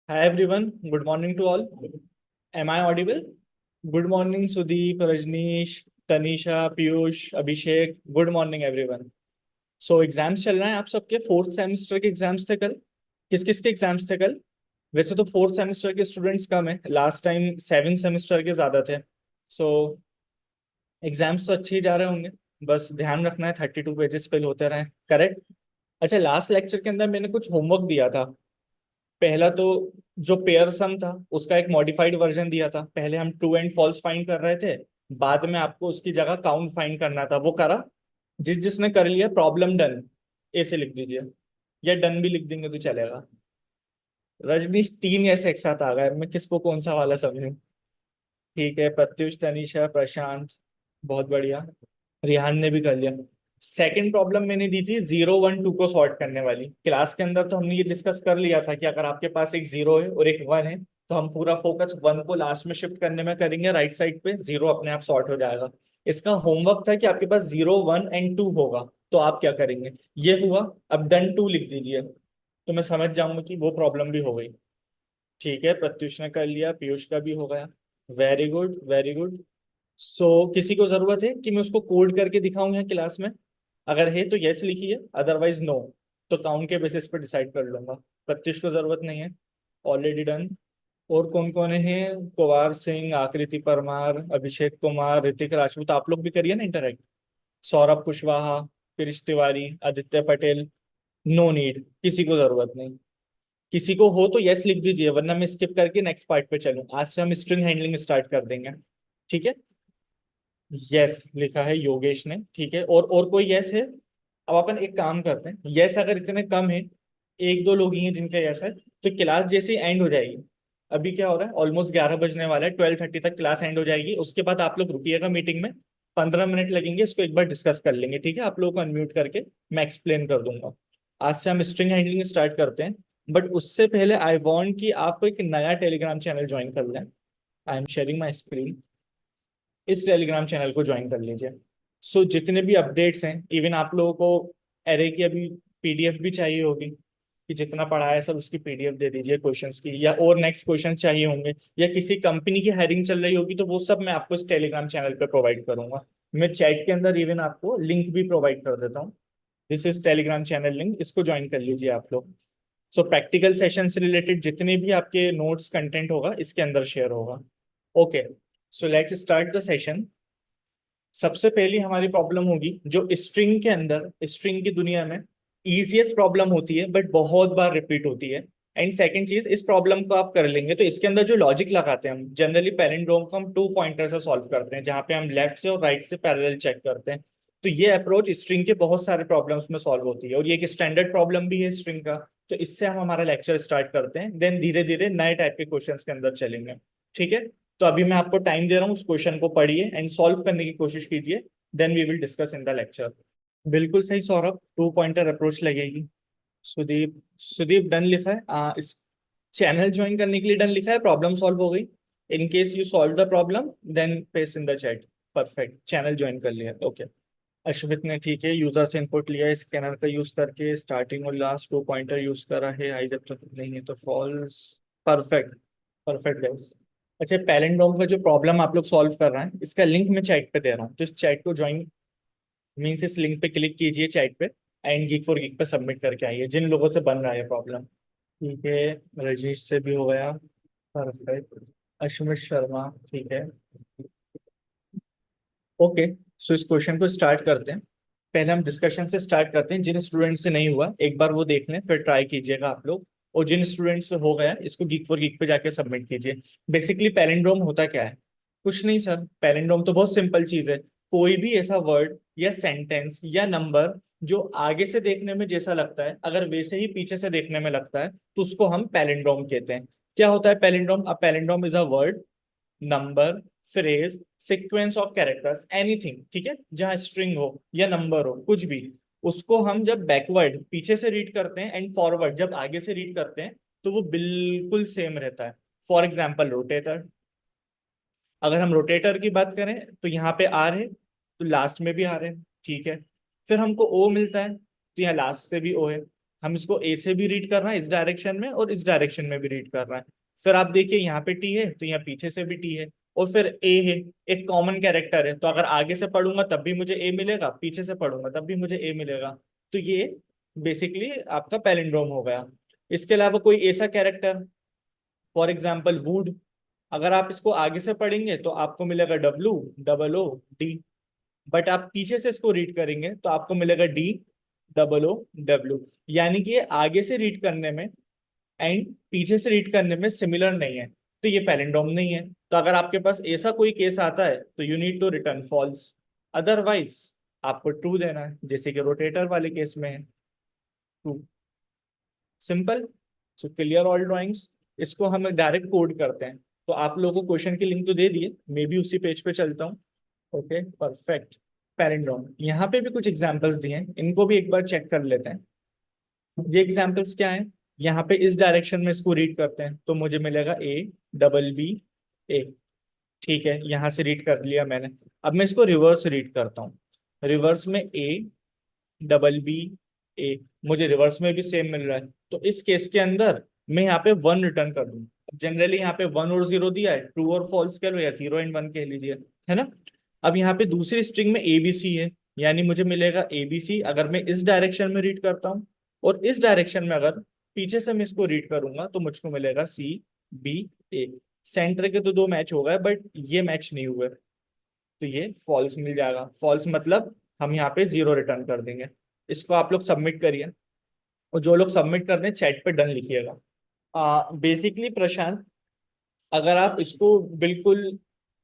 Hi everyone, good morning to all. Am I audible? Good morning Sudeep, Rajneesh, Tanisha, Piyush, Abhishek. Good morning everyone. So exams चल रहे हैं आप सबके fourth semester के exams थे कल। किस किस के एग्जाम्स थे कल? वैसे तो फोर्थ सेमेस्टर के स्टूडेंट्स कम है, लास्ट टाइम सेवन सेमेस्टर के ज्यादा थे। सो एग्जाम्स तो अच्छे ही जा रहे होंगे। बस ध्यान रखना है 32 पेजेस फिल होते रहे, करेक्ट? अच्छा, लास्ट लेक्चर के अंदर मैंने कुछ होमवर्क दिया था। पहला तो जो पेयर सम था उसका एक मॉडिफाइड वर्जन दिया था। पहले हम ट्रू एंड फॉल्स फाइंड कर रहे थे, बाद में आपको उसकी जगह काउंट फाइंड करना था, वो करा। जिसने कर लिया प्रॉब्लम डन, ऐसे लिख दीजिए, या डन भी लिख देंगे तो चलेगा। रजनीश, तीन ऐसे एक साथ आ गए, मैं किसको कौन सा वाला समझूं? ठीक है, प्रत्युष, तनीषा, प्रशांत, बहुत बढ़िया। रिहान ने भी कर लिया। सेकंड प्रॉब्लम मैंने दी थी 0 1 2 को सॉर्ट करने वाली। क्लास के अंदर तो हमने ये डिस्कस कर लिया था कि अगर आपके पास एक 0 है और एक 1 है तो हम पूरा फोकस 1 को लास्ट में शिफ्ट करने में करेंगे, राइट साइड पे 0 अपने आप सॉर्ट हो जाएगा। इसका होमवर्क था कि आपके पास 0 1 एंड 2 होगा, तो आप क्या करेंगे? ये हुआ। अब डन 2 लिख दीजिए, तो मैं समझ जाऊंगा कि वो प्रॉब्लम भी हो गई। ठीक है, प्रत्युष ने कर लिया, पीयूष का भी हो गया। Very good, very good. So किसी को जरूरत है कि मैं उसको कोड करके दिखाऊं यहाँ क्लास में? अगर है तो यस लिखिए, अदरवाइज नो। तो काउंट के बेसिस पे डिसाइड कर लूंगा। प्रत्युष को जरूरत नहीं है, ऑलरेडी डन। और कौन कौन है? कुवार सिंह, आकृति परमार, अभिषेक कुमार, ऋतिक राजपूत, आप लोग भी करिए ना इंटरेक्ट। सौरभ कुशवाहा, कृष तिवारी, आदित्य पटेल। नो नीड, किसी को जरूरत नहीं। किसी को हो तो यस लिख दीजिए, वरना मैं स्किप करके नेक्स्ट पार्ट पे चलूं। आज से हम स्ट्रिंग हैंडलिंग स्टार्ट कर देंगे। ठीक है। यस लिखा है योगेश ने, ठीक है। और कोई यस है? अब अपन एक काम करते हैं, यस अगर इतने कम है, एक दो लोग ही हैं जिनका यस है, तो क्लास जैसे एंड हो जाएगी। अभी क्या हो रहा है, ऑलमोस्ट 11 बजने वाला है, 12:30 तक क्लास एंड हो जाएगी। उसके बाद आप लोग रुकिएगा मीटिंग में, 15 मिनट लगेंगे, इसको एक बार डिस्कस कर लेंगे, ठीक है? आप लोगों को अनम्यूट करके मैं एक्सप्लेन कर दूंगा। आज से हम स्ट्रिंग हैंडलिंग स्टार्ट करते हैं। बट उससे पहले आई वांट कि आप एक नया टेलीग्राम चैनल ज्वाइन कर लें। I am sharing my screen. इस टेलीग्राम चैनल को ज्वाइन कर लीजिए। सो जितने भी अपडेट्स हैं, इवन आप लोगों को एरे की अभी पीडीएफ भी चाहिए होगी, कि जितना पढ़ा है सब उसकी पीडीएफ दे दीजिए क्वेश्चंस की, या और नेक्स्ट क्वेश्चन चाहिए होंगे, या किसी कंपनी की हायरिंग चल रही होगी, तो वो सब मैं आपको इस टेलीग्राम चैनल पे प्रोवाइड करूंगा। मैं चैट के अंदर इवन आपको लिंक भी प्रोवाइड कर देता हूँ। This is Telegram channel link, इसको ज्वाइन कर लीजिए आप लोग। सो प्रैक्टिकल सेशन से रिलेटेड जितने भी आपके नोट्स कंटेंट होगा इसके अंदर शेयर होगा। Okay, so let's start the session. सबसे पहली हमारी प्रॉब्लम होगी जो स्ट्रिंग के अंदर, स्ट्रिंग की दुनिया में इजीएस्ट प्रॉब्लम होती है बट बहुत बार रिपीट होती है। एंड सेकंड चीज, इस प्रॉब्लम को आप कर लेंगे तो इसके अंदर जो लॉजिक लगाते हैं हम जनरली पैलिंड्रोम को हम 2 पॉइंटर से सॉल्व करते हैं, जहां पे हम लेफ्ट से और राइट से पैरेलल चेक करते हैं। तो ये अप्रोच स्ट्रिंग के बहुत सारे प्रॉब्लम्स में सॉल्व होती है, और ये एक स्टैंडर्ड प्रॉब्लम भी है स्ट्रिंग का। तो इससे हम हमारा लेक्चर स्टार्ट करते हैं, देन धीरे धीरे नए टाइप के क्वेश्चंस के अंदर चलेंगे। ठीक है। तो अभी मैं आपको टाइम दे रहा हूँ, उस क्वेश्चन को पढ़िए एंड सॉल्व करने की कोशिश कीजिए, then we will discuss in the lecture. बिल्कुल सही सौरभ, 2 पॉइंटर अप्रोच लगेगी। सुदीप, सुदीप डन लिखा है। इस चैनल ज्वाइन करने के लिए डन लिखा है, प्रॉब्लम सॉल्व हो गई। In case you solve the problem then paste in the chat. Perfect, channel join कर लिया, ओके। अश्वित ने, ठीक है, यूजर से इनपुट लिया है, स्कैनर का यूज करके स्टार्टिंग और लास्ट 2 पॉइंटर यूज करा है, आई जब तक नहीं है तो फॉल्स। Perfect, perfect guys. अच्छा, पैलिंड्रोम का जो प्रॉब्लम आप लोग सॉल्व कर रहे हैं, इसका लिंक मैं चैट पे दे रहा हूँ, तो इस चैट को ज्वाइन मीन्स इस लिंक पे क्लिक कीजिए चैट पे, एंड गीक फॉर गीक पे सबमिट करके आइए जिन लोगों से बन रहा है प्रॉब्लम। ठीक है, रजनीश से भी हो गया। परफेक्ट। अश्मित शर्मा, ठीक है। ओके, सो इस क्वेश्चन को स्टार्ट करते हैं। पहले हम डिस्कशन से स्टार्ट करते हैं। जिन स्टूडेंट से नहीं हुआ एक बार वो देख लें, फिर ट्राई कीजिएगा आप लोग। और जिन स्टूडेंट से हो गया इसको गीक फॉर गीक पे जाके सबमिट कीजिए। बेसिकली पैलिंड्रोम होता क्या है? कुछ नहीं सर, पैलिंड्रोम तो बहुत सिंपल चीज है। कोई भी ऐसा वर्ड या सेंटेंस या नंबर जो आगे से देखने में जैसा लगता है, अगर वैसे ही पीछे से देखने में लगता है, तो उसको हम पैलिंड्रोम कहते हैं। क्या होता है palindrome? A palindrome is a word, number, phrase, sequence of characters, anything, ठीक है, जहां स्ट्रिंग हो या नंबर हो, कुछ भी, उसको हम जब बैकवर्ड पीछे से रीड करते हैं एंड फॉरवर्ड जब आगे से रीड करते हैं, तो वो बिल्कुल सेम रहता है। For example rotator. अगर हम रोटेटर की बात करें तो यहाँ पे आर है, तो लास्ट में भी आर है, ठीक है। फिर हमको ओ मिलता है, तो यहाँ लास्ट से भी ओ है। हम इसको ए से भी रीड कर रहे हैं इस डायरेक्शन में और इस डायरेक्शन में भी रीड कर रहे हैं। फिर आप देखिए यहाँ पे टी है तो यहाँ पीछे से भी टी है, और फिर ए है, एक कॉमन कैरेक्टर है, तो अगर आगे से पढ़ूंगा तब भी मुझे ए मिलेगा, पीछे से पढ़ूंगा तब भी मुझे ए मिलेगा। तो ये बेसिकली आपका पैलिंड्रोम हो गया। इसके अलावा कोई ऐसा कैरेक्टर, फॉर एग्जाम्पल वुड, अगर आप इसको आगे से पढ़ेंगे तो आपको मिलेगा W double O D, but आप पीछे से इसको रीड करेंगे तो आपको मिलेगा डी डबल ओ डब्ल्यू। यानी कि ये आगे से रीड करने में एंड पीछे से रीड करने में सिमिलर नहीं है, तो ये पैलिंड्रोम नहीं है। तो अगर आपके पास ऐसा कोई केस आता है तो you need to return false, otherwise आपको ट्रू देना है, जैसे कि रोटेटर वाले केस में है true. Simple. So clear all drawings. इसको हम डायरेक्ट कोड करते हैं, तो आप लोगों को क्वेश्चन की लिंक तो दे दिए, मैं भी उसी पेज पे चलता हूँ। Okay perfect. पैलिंड्रोम यहाँ पे भी कुछ एग्जांपल्स दिए हैं, इनको भी एक बार चेक कर लेते हैं। ये एग्जांपल्स क्या है, यहाँ पे इस डायरेक्शन में इसको रीड करते हैं तो मुझे मिलेगा ए डबल बी ए। ठीक है, यहाँ से रीड कर लिया मैंने। अब मैं इसको रिवर्स रीड करता हूँ, रिवर्स में ए डबल बी ए, मुझे रिवर्स में भी सेम मिल रहा है, तो इस केस के अंदर मैं यहाँ पे वन रिटर्न कर दूँ। जनरली यहाँ पे वन और जीरो दिया है, ट्रू और फॉल्स कह लो या जीरो एंड वन कह लीजिए, है ना। अब यहाँ पे दूसरी स्ट्रिंग में एबीसी है, यानी मुझे मिलेगा एबीसी अगर मैं इस डायरेक्शन में रीड करता हूँ, और इस डायरेक्शन में अगर पीछे से मैं इसको रीड करूंगा तो मुझको मिलेगा सी बी ए। सेंटर के तो दो मैच हो गए बट ये मैच नहीं हुए, तो ये फॉल्स मिल जाएगा। फॉल्स मतलब हम यहाँ पे जीरो रिटर्न कर देंगे। इसको आप लोग सबमिट करिए, और जो लोग सबमिट कर दें चैट पे डन लिखिएगा। बेसिकली प्रशांत, अगर आप इसको बिल्कुल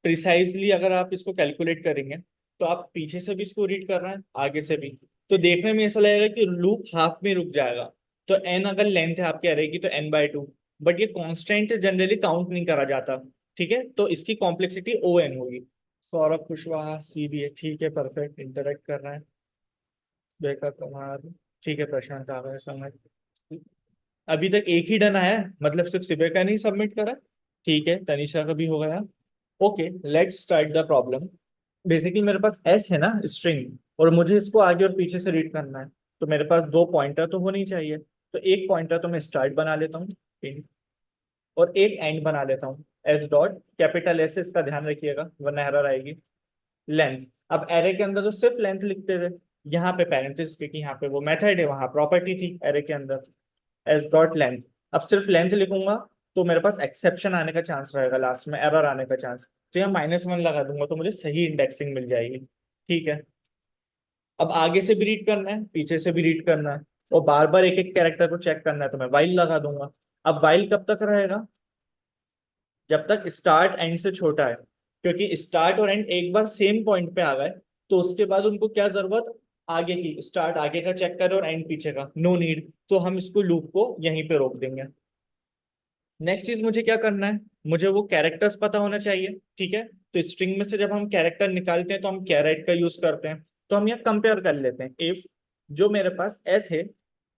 प्रिसाइजली अगर आप इसको कैलकुलेट करेंगे तो आप पीछे से भी इसको रीड कर रहे हैं आगे से भी, तो देखने में ऐसा लगेगा कि लूप हाफ में रुक जाएगा। तो एन अगर लेंथ है आपके अरे की तो एन बाय टू, बट ये कांस्टेंट जनरली काउंट नहीं करा जाता। ठीक है, तो इसकी कॉम्प्लेक्सिटी ओ एन होगी। सौरभ कुशवाहा सी बी है, ठीक है परफेक्ट, इंटरेक्ट कर रहे हैं। बेका कुमार, ठीक है प्रशांत आ गए समझ। अभी तक एक ही डन आया है, मतलब सिर्फ सिबे का नहीं सबमिट करा। ठीक है, तनिषा का भी हो गया। Okay let's start the problem. Basically मेरे पास एस है ना स्ट्रिंग, और मुझे इसको आगे और पीछे से रीड करना है, तो मेरे पास दो पॉइंटर तो होनी चाहिए। तो एक पॉइंटर तो मैं स्टार्ट बना लेता हूँ, और एक एंड बना लेता हूँ। एस डॉट कैपिटल एस, इसका ध्यान रखिएगा वरना एरर आएगी। लेंथ, अब एरे के अंदर तो सिर्फ लेंथ लिखते थे, यहाँ पे पैरेंथेसिस क्योंकि यहाँ पे वो मेथड है, वहां प्रॉपर्टी थी एरे के अंदर। एस डॉट लेंथ, अब सिर्फ लेंथ लिखूंगा तो मेरे पास एक्सेप्शन आने का चांस रहेगा, लास्ट में एरर आने का चांस, तो यहाँ -1 लगा दूंगा तो मुझे सही इंडेक्सिंग मिल जाएगी। ठीक है, अब आगे से भी रीड करना है पीछे से भी रीड करना है, और बार बार एक एक कैरेक्टर को चेक करना है, तो मैं वाइल लगा दूंगा। अब वाइल कब तक रहेगा, जब तक स्टार्ट एंड से छोटा है, क्योंकि स्टार्ट और एंड एक बार सेम पॉइंट पे आ गए तो उसके बाद उनको क्या जरूरत आगे की, स्टार्ट आगे का चेक करे और एंड पीछे का, नो नीड, तो हम इसको लूप को यहीं पे रोक देंगे। नेक्स्ट चीज मुझे क्या करना है, मुझे वो कैरेक्टर्स पता होना चाहिए। ठीक है, तो स्ट्रिंग में से जब हम कैरेक्टर निकालते हैं तो हम कैरेट का यूज करते हैं, तो हम यहाँ कंपेयर कर लेते हैं। इफ जो मेरे पास एस है,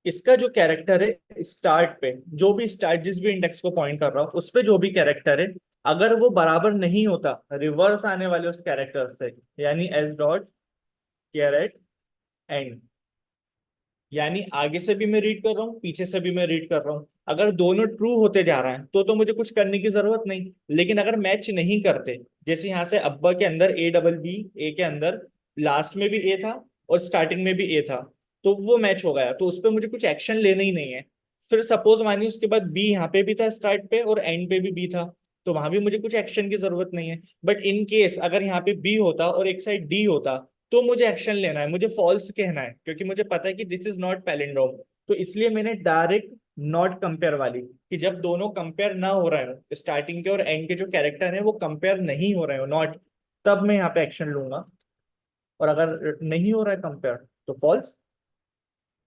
इसका जो कैरेक्टर है स्टार्ट पे, जो भी स्टार्ट जिस भी इंडेक्स को पॉइंट कर रहा हूँ उस पे जो भी कैरेक्टर है, अगर वो बराबर नहीं होता रिवर्स आने वाले उस कैरेक्टर से, यानी एस डॉट कैरेट एंड, यानी आगे से भी मैं रीड कर रहा हूँ पीछे से भी मैं रीड कर रहा हूँ, अगर दोनों ट्रू होते जा रहे हैं तो मुझे कुछ करने की जरूरत नहीं। लेकिन अगर मैच नहीं करते, जैसे यहाँ से अब्बा के अंदर ए डबल बी, ए के अंदर लास्ट में भी ए था और स्टार्टिंग में भी ए था, तो वो मैच हो गया, तो उस पर मुझे कुछ एक्शन लेना ही नहीं है। फिर सपोज मानिए उसके बाद बी यहाँ पे भी था स्टार्ट पे और एंड पे भी बी था, तो वहां भी मुझे कुछ एक्शन की जरूरत नहीं है। बट इन केस अगर यहाँ पे बी होता और एक साइड डी होता तो मुझे एक्शन लेना है, मुझे फॉल्स कहना है, क्योंकि मुझे पता है कि दिस इज नॉट पैलिंड्रोम। तो इसलिए मैंने डायरेक्ट नॉट कंपेयर वाली, कि जब दोनों कंपेयर ना हो रहे हो, स्टार्टिंग के और एंड के जो कैरेक्टर है वो कंपेयर नहीं हो रहे हो नॉट, तब मैं यहाँ पे एक्शन लूंगा। और अगर नहीं हो रहा है कंपेयर तो फॉल्स।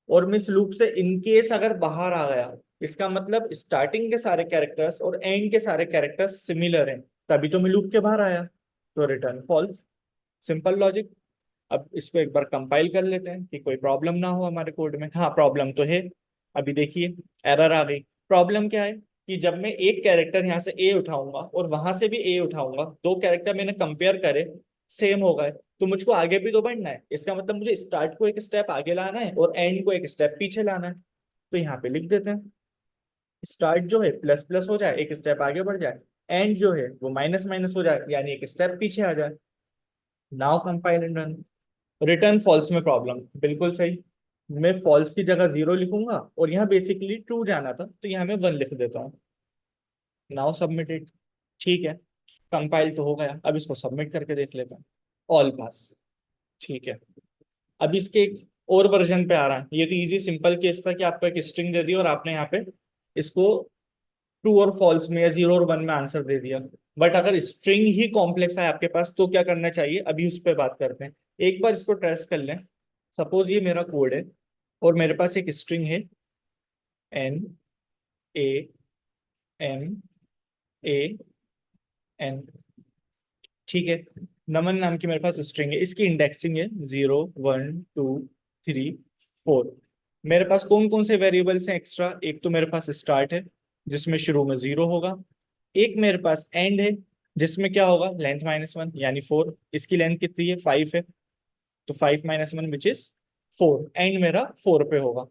और मैं इस लूप से इनकेस अगर बाहर आ गया, इसका मतलब स्टार्टिंग के सारे कैरेक्टर्स और एंड के सारे कैरेक्टर्स सिमिलर हैं, तभी तो मैं लूप के बाहर आया, तो रिटर्न फॉल्स। Simple logic. अब इसको एक बार कंपाइल कर लेते हैं कि कोई प्रॉब्लम ना हो हमारे कोड में। हाँ प्रॉब्लम तो है, अभी देखिए एरर आ गई। प्रॉब्लम क्या है कि जब मैं एक कैरेक्टर यहाँ से ए उठाऊंगा और वहां से भी ए उठाऊंगा, दो कैरेक्टर मैंने कंपेयर करे, सेम हो गए, तो मुझको आगे भी तो बढ़ना है। इसका मतलब मुझे स्टार्ट को एक स्टेप आगे लाना है और एंड को एक स्टेप पीछे लाना है। तो यहाँ पे लिख देते हैं स्टार्ट जो है प्लस प्लस हो जाए, एक स्टेप आगे बढ़ जाए, एंड जो है वो माइनस माइनस हो जाए, यानी एक स्टेप पीछे आ जाए। Now compile and run. Return false में प्रॉब्लम, बिल्कुल सही। मैं फॉल्स की जगह 0 लिखूंगा और यहाँ बेसिकली ट्रू जाना था, तो यहाँ मैं 1 लिख देता हूँ। Now submitted. ठीक है, कंपाइल तो हो गया, अब इसको सबमिट करके देख लेते हैं। All pass. ठीक है, अब इसके एक और वर्जन पे आ रहा है। ये तो इजी सिंपल केस था कि आपको एक स्ट्रिंग दे दी और आपने यहाँ पे इसको ट्रू और फॉल्स में या 0 और 1 में आंसर दे दिया। बट अगर स्ट्रिंग ही कॉम्प्लेक्स है आपके पास तो क्या करना चाहिए, अभी उस पर बात करते हैं। एक बार इसको ट्रेस कर लें। सपोज ये मेरा कोड है और मेरे पास एक स्ट्रिंग है NAMAN। ठीक है, नमन नाम की मेरे पास स्ट्रिंग है, इसकी इंडेक्सिंग है 0 1 2 3 4। मेरे पास कौन कौन से वेरिएबल्स हैं एक्स्ट्रा, एक तो मेरे पास स्टार्ट है जिसमें शुरू में 0 होगा, एक मेरे पास एंड है जिसमें क्या होगा लेंथ -1 यानी 4। इसकी लेंथ कितनी है 5 है, तो 5 -1 विच इज 4। एंड मेरा 4 पे होगा।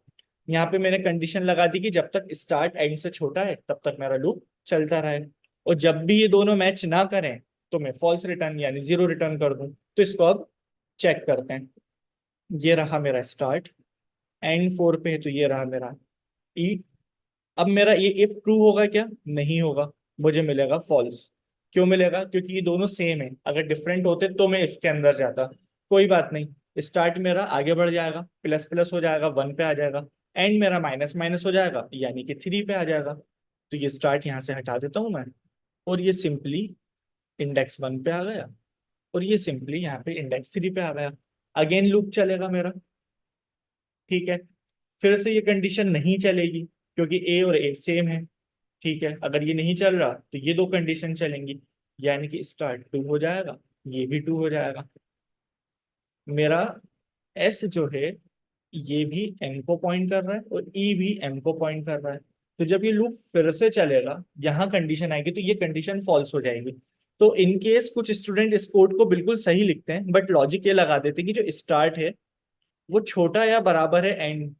यहाँ पे मैंने कंडीशन लगा दी कि जब तक स्टार्ट एंड से छोटा है तब तक मेरा लूप चलता रहे, और जब भी ये दोनों मैच ना करें तो मैं फॉल्स रिटर्न यानी 0 रिटर्न कर दूं। तो इसको अब चेक करते हैं। ये रहा मेरा स्टार्ट, एंड 4 पे है तो ये रहा मेरा ई। अब मेरा ये इफ ट्रू होगा क्या, नहीं होगा, मुझे मिलेगा फॉल्स। क्यों मिलेगा, क्योंकि ये दोनों सेम है। अगर डिफरेंट होते तो मैं इसके अंदर जाता। कोई बात नहीं, स्टार्ट मेरा आगे बढ़ जाएगा, प्लस प्लस हो जाएगा 1 पे आ जाएगा, एंड मेरा माइनस माइनस हो जाएगा यानी कि 3 पे आ जाएगा। तो ये स्टार्ट यहाँ से हटा देता हूँ मैं, और ये सिंपली इंडेक्स 1 पे आ गया, और ये सिंपली यहाँ पे इंडेक्स 3 पे आ गया। अगेन लूप चलेगा मेरा। ठीक है, फिर से ये कंडीशन नहीं चलेगी क्योंकि ए और ए सेम है। ठीक है, अगर ये नहीं चल रहा तो ये दो कंडीशन चलेंगी, यानी कि स्टार्ट 2 हो जाएगा, ये भी 2 हो जाएगा। मेरा एस जो है ये भी एम को पॉइंट कर रहा है और ई भी एम को पॉइंट कर रहा है। तो जब ये लूप फिर से चलेगा, यहाँ कंडीशन आएगी तो ये कंडीशन फॉल्स हो जाएगी। तो इन केस कुछ स्टूडेंट इस कोड को बिल्कुल सही लिखते हैं बट लॉजिक ये लगा देते हैं कि जो स्टार्ट है वो छोटा या बराबर है एंड,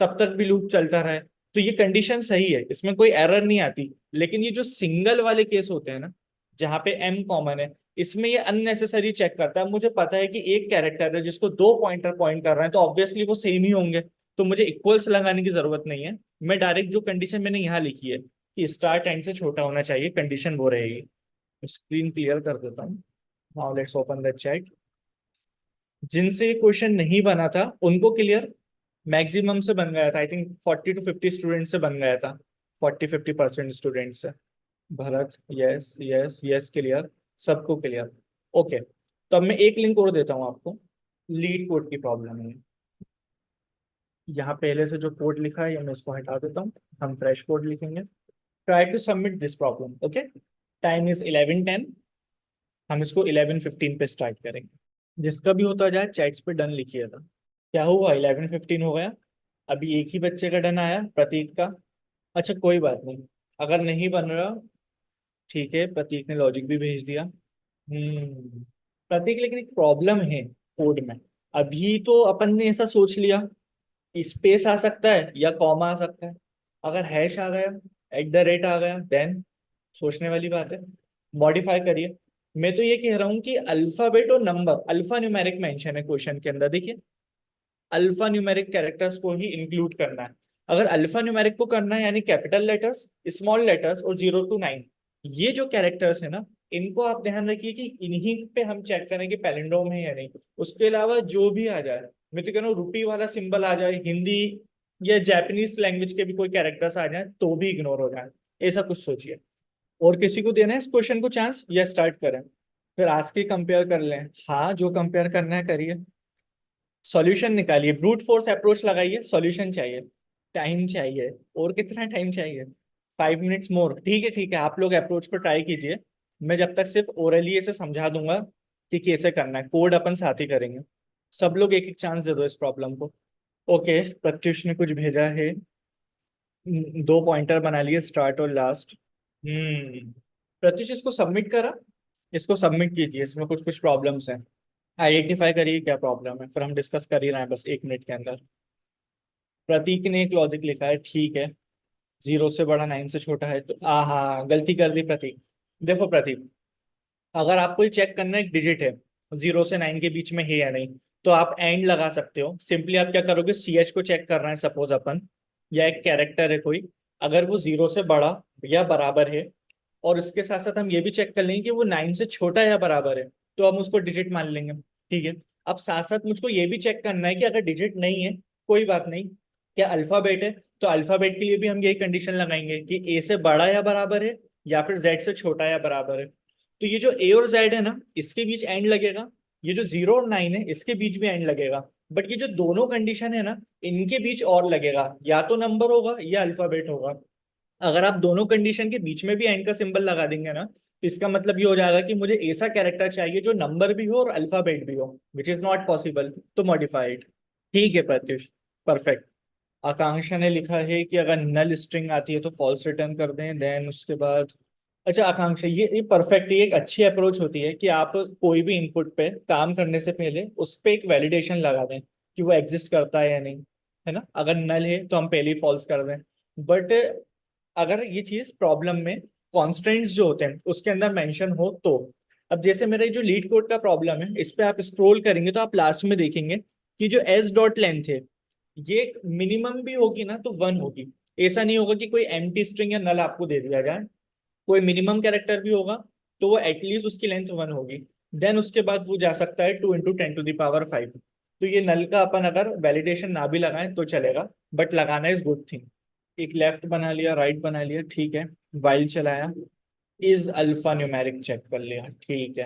तब तक भी लूप चलता रहे। तो ये कंडीशन सही है, इसमें कोई एरर नहीं आती। लेकिन ये जो सिंगल वाले केस होते हैं ना, जहाँ पे एम कॉमन है, इसमें ये अननेसेसरी चेक करता है। मुझे पता है कि एक कैरेक्टर है जिसको दो पॉइंटर पॉइंट कर रहे हैं तो ऑब्वियसली वो सेम ही होंगे, तो मुझे इक्वल्स लगाने की जरूरत नहीं है। मैं डायरेक्ट जो कंडीशन मैंने यहाँ लिखी है कि स्टार्ट एंड से छोटा होना चाहिए, कंडीशन वो रहेगी। स्क्रीन क्लियर कर देता हूँ। Now let's open the chat. जिनसे क्वेश्चन नहीं बना था उनको क्लियर मैक्सिमम से बन गया था, आई थिंक 40 to 50 स्टूडेंट से बन गया था, 40-50% स्टूडेंट से। Bharat yes yes yes clear, सबको क्लियर। ओके, तो अब मैं एक लिंक और देता हूँ आपको। लीड कोड की प्रॉब्लम है, यहाँ पहले से जो कोड लिखा है ये मैं इसको हटा देता हूँ, हम फ्रेश कोड लिखेंगे। Try to submit this problem. Okay, time is 11:10, हम इसको 11:15 पे स्टार्ट करेंगे। जिसका भी होता जाए चैट्स पे डन लिखिएगा। क्या हुआ, 11:15 हो गया। अभी एक ही बच्चे का डन आया, प्रतीक का। अच्छा कोई बात नहीं, अगर नहीं बन रहा, ठीक है, प्रतीक ने लॉजिक भी भेज दिया। प्रतीक, लेकिन एक प्रॉब्लम है कोड में। अभी तो अपन ने ऐसा सोच लिया स्पेस आ सकता है या कॉमा आ सकता है। अगर हैश आ गया, @ आ गया, देन सोचने वाली बात है। मॉडिफाई करिए। मैं तो ये कह रहा हूँ कि अल्फाबेट और नंबर, अल्फा न्यूमेरिक मेंशन है क्वेश्चन के अंदर, देखिए अल्फा न्यूमेरिक कैरेक्टर्स को ही इंक्लूड करना है। अगर अल्फा न्यूमेरिक को करना है यानी कैपिटल लेटर्स, स्मॉल लेटर्स और 0 to 9, ये जो कैरेक्टर्स है ना, इनको आप ध्यान रखिए कि इन्हीं पे हम चेक करें कि पैलिंड्रोम है या नहीं। उसके अलावा जो भी आ जाए, मैं तो कह रहा हूँ रुपी वाला सिंबल आ जाए, हिंदी या जापानीज लैंग्वेज के भी कोई कैरेक्टर्स आ जाए तो भी इग्नोर हो जाए, ऐसा कुछ सोचिए। और किसी को देना है इस क्वेश्चन को चांस या स्टार्ट करें, फिर आज के कंपेयर कर लें। हाँ, जो कंपेयर करना है करिए। सॉल्यूशन निकालिए, ब्रूट फोर्स अप्रोच लगाइए, सॉल्यूशन चाहिए। टाइम चाहिए, और कितना टाइम चाहिए, 5 मिनट्स मोर। ठीक है ठीक है, आप लोग अप्रोच को ट्राई कीजिए। मैं जब तक सिर्फ ओरली से समझा दूंगा कि कैसे करना है, कोड अपन साथ ही करेंगे। सब लोग एक एक चांस दे दो इस प्रॉब्लम को। ओके, प्रत्युष ने कुछ भेजा है। 2 पॉइंटर बना लिए, स्टार्ट और लास्ट। प्रत्युष, इसको सबमिट करा, इसको सबमिट कीजिए, इसमें कुछ कुछ प्रॉब्लम्स हैं। आइडेंटिफाई करिए क्या प्रॉब्लम है, फिर हम डिस्कस कर ही रहे हैं बस 1 मिनट के अंदर। प्रतीक ने एक लॉजिक लिखा है, ठीक है। 0 से बड़ा 9 से छोटा है तो हाँ, गलती कर दी प्रतीक। देखो प्रतीक, अगर आपको चेक करना है एक डिजिट है 0 से 9 के बीच में है या नहीं, तो आप एंड लगा सकते हो। सिंपली आप क्या करोगे, CH को चेक करना है सपोज अपन, या एक कैरेक्टर है कोई, अगर वो 0 से बड़ा या बराबर है, और इसके साथ साथ हम ये भी चेक कर लेंगे कि वो 9 से छोटा या बराबर है, तो हम उसको डिजिट मान लेंगे, ठीक है। अब साथ साथ मुझको ये भी चेक करना है कि अगर डिजिट नहीं है, कोई बात नहीं, क्या अल्फाबेट है, तो अल्फाबेट के लिए भी हम यही कंडीशन लगाएंगे कि ए से बड़ा या बराबर है, या फिर जेड से छोटा या बराबर है। तो ये जो ए और जेड है ना, इसके बीच एंड लगेगा, ये जो 0 और 9 है इसके बीच भी एंड लगेगा। बट ये जो दोनों कंडीशन है ना, इनके बीच और लगेगा, या तो नंबर होगा या अल्फाबेट होगा। अगर आप दोनों कंडीशन के बीच में भी एंड का सिंबल लगा देंगे ना, तो इसका मतलब ये हो जाएगा कि मुझे ऐसा कैरेक्टर चाहिए जो नंबर भी हो और अल्फाबेट भी हो, विच इज नॉट पॉसिबल, तो मॉडिफाई इट। ठीक है प्रत्युष, परफेक्ट। आकांक्षा ने लिखा है कि अगर नल स्ट्रिंग आती है तो फॉल्स रिटर्न कर दें, देन उसके बाद। अच्छा आकांक्षा, ये परफेक्ट, ये एक अच्छी अप्रोच होती है कि आप कोई भी इनपुट पे काम करने से पहले उस पे एक वैलिडेशन लगा दें कि वो एग्जिस्ट करता है या नहीं, है ना। अगर नल है तो हम पहले ही फॉल्स कर दें। बट अगर ये चीज प्रॉब्लम में कॉन्स्टेंट्स जो होते हैं उसके अंदर मेंशन हो तो। अब जैसे मेरा ये जो लीड कोड का प्रॉब्लम है, इस पे आप स्क्रॉल करेंगे तो आप लास्ट में देखेंगे कि जो एस डॉट लेंथ है, ये मिनिमम भी होगी ना तो 1 होगी। ऐसा नहीं होगा कि कोई एम्प्टी स्ट्रिंग या नल आपको दे दिया जाए, कोई मिनिमम कैरेक्टर भी होगा तो वो एटलीस्ट उसकी लेंथ 1 होगी। देन उसके बाद वो जा सकता है 2 × 10⁵ तो ये नल का अपन अगर वैलिडेशन ना भी लगाएं तो चलेगा, बट लगाना इज गुड थिंग। एक लेफ्ट बना लिया, राइट बना लिया, ठीक है। वाइल चलाया, इज अल्फा न्यूमेरिक चेक कर लिया, ठीक है।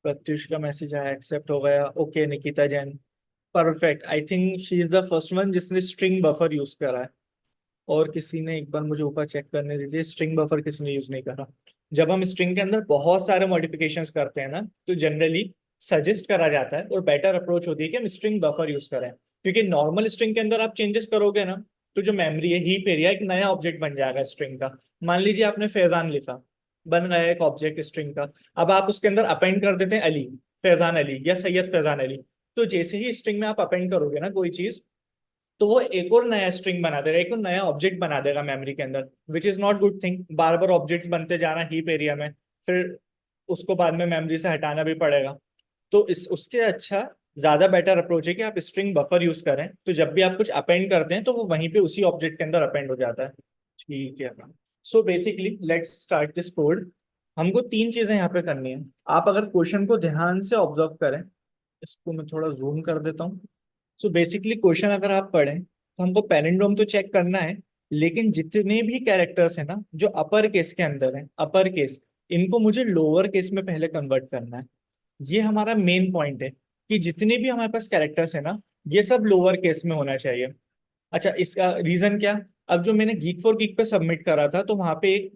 प्रत्युष का मैसेज आया, एक्सेप्ट हो गया, okay. Nikita Jain, perfect. I think she is the first one जिसने स्ट्रिंग बफर यूज करा है। और किसी ने, एक बार मुझे ऊपर चेक करने दीजिए, स्ट्रिंग बफर किसने यूज नहीं करा। जब हम स्ट्रिंग के अंदर बहुत सारे मॉडिफिकेशंस करते हैं ना, तो जनरली सजेस्ट करा जाता है और बेटर अप्रोच होती है कि हम स्ट्रिंग बफर यूज करें, क्योंकि नॉर्मल स्ट्रिंग के अंदर आप चेंजेस करोगे ना, तो जो मेमोरी है, हीप एरिया, एक नया ऑब्जेक्ट बन जाएगा स्ट्रिंग का। मान लीजिए आपने फैजान लिखा, बन गया एक ऑब्जेक्ट स्ट्रिंग का। अब आप उसके अंदर अपेंड कर देते हैं अली, फैजान अली या सैयद फैजान अली। तो जैसे ही स्ट्रिंग में आप अपेंड करोगे ना कोई चीज, तो वो एक और नया स्ट्रिंग बना देगा, एक और नया ऑब्जेक्ट बना देगा मेमोरी के अंदर, which is not good thing. Bar bar objects बनते जाना हीप एरिया में, फिर उसको बाद में मेमोरी से हटाना भी पड़ेगा। तो इस उसके अच्छा, ज्यादा बेटर अप्रोच है कि आप स्ट्रिंग बफर यूज करें, तो जब भी आप कुछ अपेंड करते हैं तो वो वहीं पे उसी ऑब्जेक्ट के अंदर अपेंड हो जाता है। ठीक है। So basically let's start this code. हमको 3 चीजें यहाँ पे करनी है। आप अगर क्वेश्चन को ध्यान से ऑब्जर्व करें, इसको मैं थोड़ा जूम कर देता हूँ। सो बेसिकली क्वेश्चन अगर आप पढ़ें तो हमको पैलिंड्रोम तो चेक करना है, लेकिन जितने भी कैरेक्टर्स हैं ना जो अपर केस के अंदर हैं, अपर केस, इनको मुझे लोअर केस में पहले कन्वर्ट करना है। ये हमारा मेन पॉइंट है कि जितने भी हमारे पास कैरेक्टर्स है ना, ये सब लोअर केस में होना चाहिए। अच्छा, इसका रीजन क्या। अब जो मैंने गीक फॉर गीक पे सबमिट करा था, तो वहां पे एक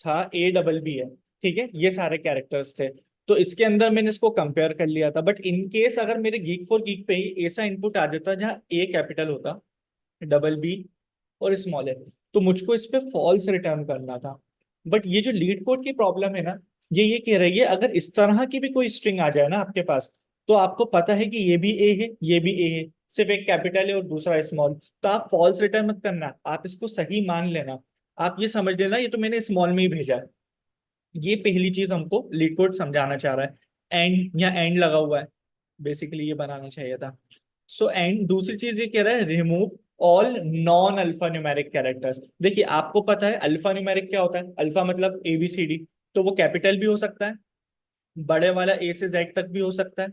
था A BB है, ठीक है, ये सारे कैरेक्टर्स थे। तो इसके अंदर मैंने इसको कंपेयर कर लिया था, बट इन केस अगर मेरे गीक फॉर गीक पे ही ऐसा इनपुट आ जाता जहाँ A कैपिटल होता, BB और स्मॉल है, तो मुझको इस पे फॉल्स रिटर्न करना था। बट ये जो लीड कोड की प्रॉब्लम है ना, ये कह रही है अगर इस तरह की भी कोई स्ट्रिंग आ जाए ना आपके पास, तो आपको पता है कि ये भी ए है, ये भी ए है, सिर्फ एक कैपिटल है और दूसरा स्मॉल, तो आप फॉल्स रिटर्न मत करना, आप इसको सही मान लेना। आप ये समझ लेना ये तो मैंने स्मॉल में ही भेजा है। ये पहली चीज हमको लीड कोड समझाना चाह रहा है। एंड या एंड लगा हुआ है, बेसिकली ये बनाना चाहिए था। सो एंड दूसरी चीज ये कह रहा है, remove all non alpha numeric characters. देखिए आपको पता है अल्फा न्यूमेरिक क्या होता है, अल्फा मतलब ABCD, तो वो कैपिटल भी हो सकता है, बड़े वाला A से Z तक भी हो सकता है,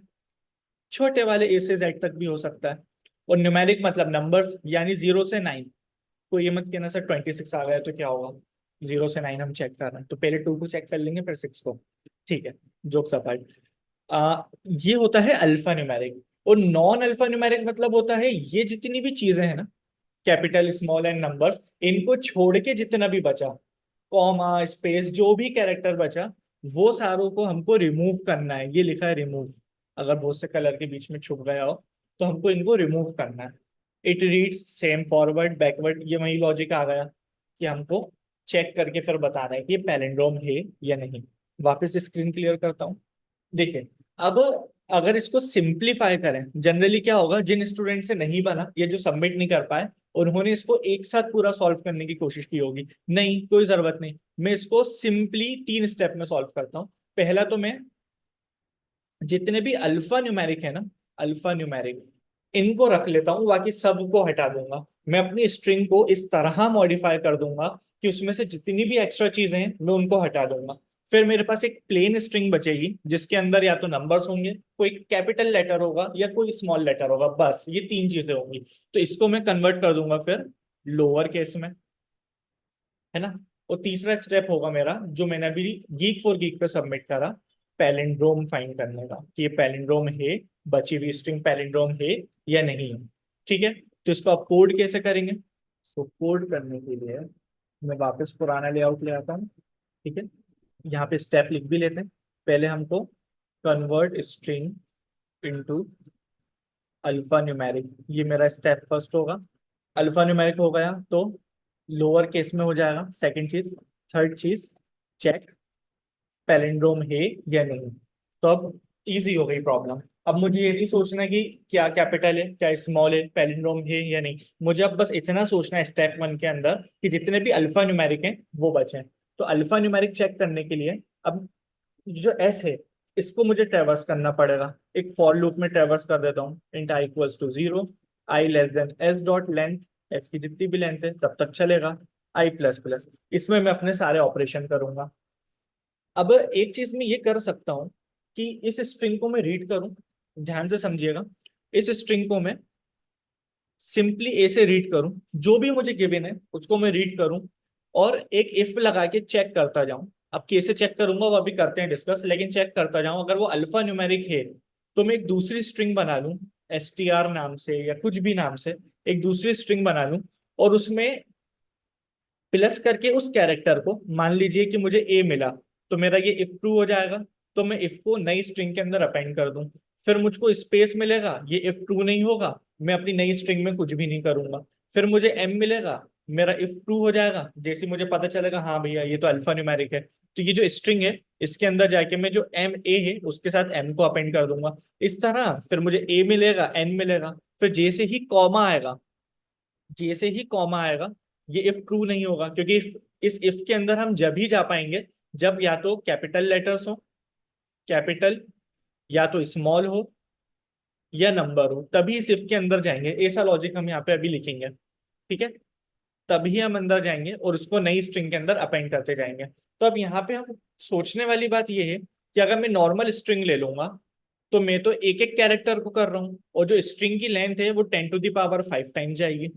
छोटे वाले A से Z तक भी हो सकता है। और न्यूमेरिक मतलब नंबर्स, यानी 0 से 9। कोई ये मत कहना सर 26 आ गया तो क्या होगा, 0 से 9 हम चेक कर रहे हैं, तो पहले 2 को चेक कर लेंगे फिर 6 को। ठीक है, जोक्स अपार्ट। ये होता है अल्फा न्यूमेरिक। और नॉन अल्फा न्यूमेरिक मतलब होता है ये जितनी भी चीजें हैं ना, कैपिटल स्मॉल एंड नंबर्स, इनको छोड़ के जितना भी बचा, कॉमा स्पेस जो भी कैरेक्टर बचा, वो सारों को हमको रिमूव करना है। ये लिखा है रिमूव, अगर बहुत से कलर के बीच में छुप गया हो तो हमको इनको रिमूव करना है। It reads same forward backward, ये वही लॉजिक आ गया कि हमको चेक करके फिर बताना है कि ये पैलिंड्रोम है या नहीं। वापस स्क्रीन क्लियर करता हूँ। देखिए अब अगर इसको सिंप्लीफाई करें, जनरली क्या होगा, जिन स्टूडेंट से नहीं बना या जो सबमिट नहीं कर पाए, उन्होंने इसको एक साथ पूरा सॉल्व करने की कोशिश की होगी। नहीं, कोई जरूरत नहीं, मैं इसको सिंपली 3 स्टेप में सॉल्व करता हूँ। पहला तो मैं जितने भी अल्फा न्यूमेरिक है ना, अल्फा न्यूमेरिक, इनको रख लेता हूँ, बाकी सबको हटा दूंगा। मैं अपनी स्ट्रिंग को इस तरह मॉडिफाई कर दूंगा कि उसमें से जितनी भी एक्स्ट्रा चीजें हैं मैं उनको हटा दूंगा। फिर मेरे पास एक प्लेन स्ट्रिंग बचेगी जिसके अंदर या तो नंबर्स होंगे, कोई कैपिटल लेटर होगा या कोई स्मॉल लेटर होगा, बस ये 3 चीजें होंगी। तो इसको मैं कन्वर्ट कर दूंगा फिर लोअर केस में, है ना। और तीसरा स्टेप होगा मेरा, जो मैंने अभी गीक फॉर गीक पे सबमिट करा, पैलिंड्रोम फाइंड करने का, कि ये पैलिंड्रोम है, बची हुई स्ट्रिंग पैलिंड्रोम है या नहीं है। ठीक है, तो इसको आप कोड कैसे करेंगे? तो कोड करने के लिए मैं वापस पुराना लेआउट ले आता हूँ। ठीक है, यहाँ पे स्टेप लिख भी लेते हैं। पहले हमको convert string into alpha numeric, ये मेरा स्टेप फर्स्ट होगा। अल्फा न्यूमेरिक हो गया तो लोअर केस में हो जाएगा, सेकंड चीज। थर्ड चीज, चेक पैलिंड्रोम है या नहीं। तो अब इजी हो गई प्रॉब्लम। अब मुझे ये नहीं सोचना कि क्या कैपिटल है क्या स्मॉल है, पैलिंड्रोम है या नहीं। मुझे अब बस इतना सोचना है स्टेप 1 के अंदर कि जितने भी अल्फा न्यूमेरिक हैं वो बचे। तो अल्फा न्यूमेरिक चेक करने के लिए अब जो एस है इसको मुझे ट्रेवर्स करना पड़ेगा। एक फॉर लूप में ट्रेवर्स कर देता हूँ, int I equals to 0, I less than S dot length, S की जितनी भी लेंथ है तब तक चलेगा, आई प्लस प्लस। इसमें मैं अपने सारे ऑपरेशन करूंगा। अब एक चीज मैं ये कर सकता हूँ कि इस स्ट्रिंग को मैं रीड करूं, ध्यान से समझिएगा। इस स्ट्रिंग को मैं सिंपली ए से रीड करूं, जो भी मुझे गिवन है उसको मैं रीड करूं, और एक इफ लगा के चेक करता जाऊं। अब कैसे चेक करूंगा वो अभी करते हैं डिस्कस, लेकिन चेक करता जाऊं। अगर वो अल्फा न्यूमेरिक है तो मैं एक दूसरी स्ट्रिंग बना लूं, str नाम से या कुछ भी नाम से एक दूसरी स्ट्रिंग बना लूं, और उसमें प्लस करके उस कैरेक्टर को, मान लीजिए कि मुझे ए मिला, तो मेरा ये इफ ट्रू हो जाएगा। तो मैं इफ को नई स्ट्रिंग के अंदर अपेंड कर दूं। फिर मुझको स्पेस मिलेगा, ये इफ ट्रू नहीं होगा, मैं अपनी नई स्ट्रिंग में कुछ भी नहीं करूंगा। फिर मुझे एम मिलेगा, मेरा इफ ट्रू हो जाएगा, जैसे मुझे पता चलेगा हाँ भैया ये तो अल्फा न्यूमेरिक है, तो ये जो स्ट्रिंग है इसके अंदर जाके मैं जो एम ए है उसके साथ एम को अपेंड कर दूंगा। इस तरह फिर मुझे ए मिलेगा, एन मिलेगा। फिर जैसे ही कॉमा आएगा ये इफ ट्रू नहीं होगा, क्योंकि इस इफ के अंदर हम जब ही जा पाएंगे जब या तो कैपिटल लेटर्स हो, कैपिटल, या तो स्मॉल हो, या नंबर हो, तभी इस इफ के अंदर जाएंगे। ऐसा लॉजिक हम यहाँ पे अभी लिखेंगे। ठीक है, तभी हम अंदर जाएंगे और उसको नई स्ट्रिंग के अंदर अपेंड करते जाएंगे। तो अब यहाँ पे हम सोचने वाली बात ये है कि अगर मैं नॉर्मल स्ट्रिंग ले लूंगा तो मैं तो एक एक कैरेक्टर को कर रहा हूँ, और जो स्ट्रिंग की लेंथ है वो 10 टू द पावर 5 टाइम जाएगी,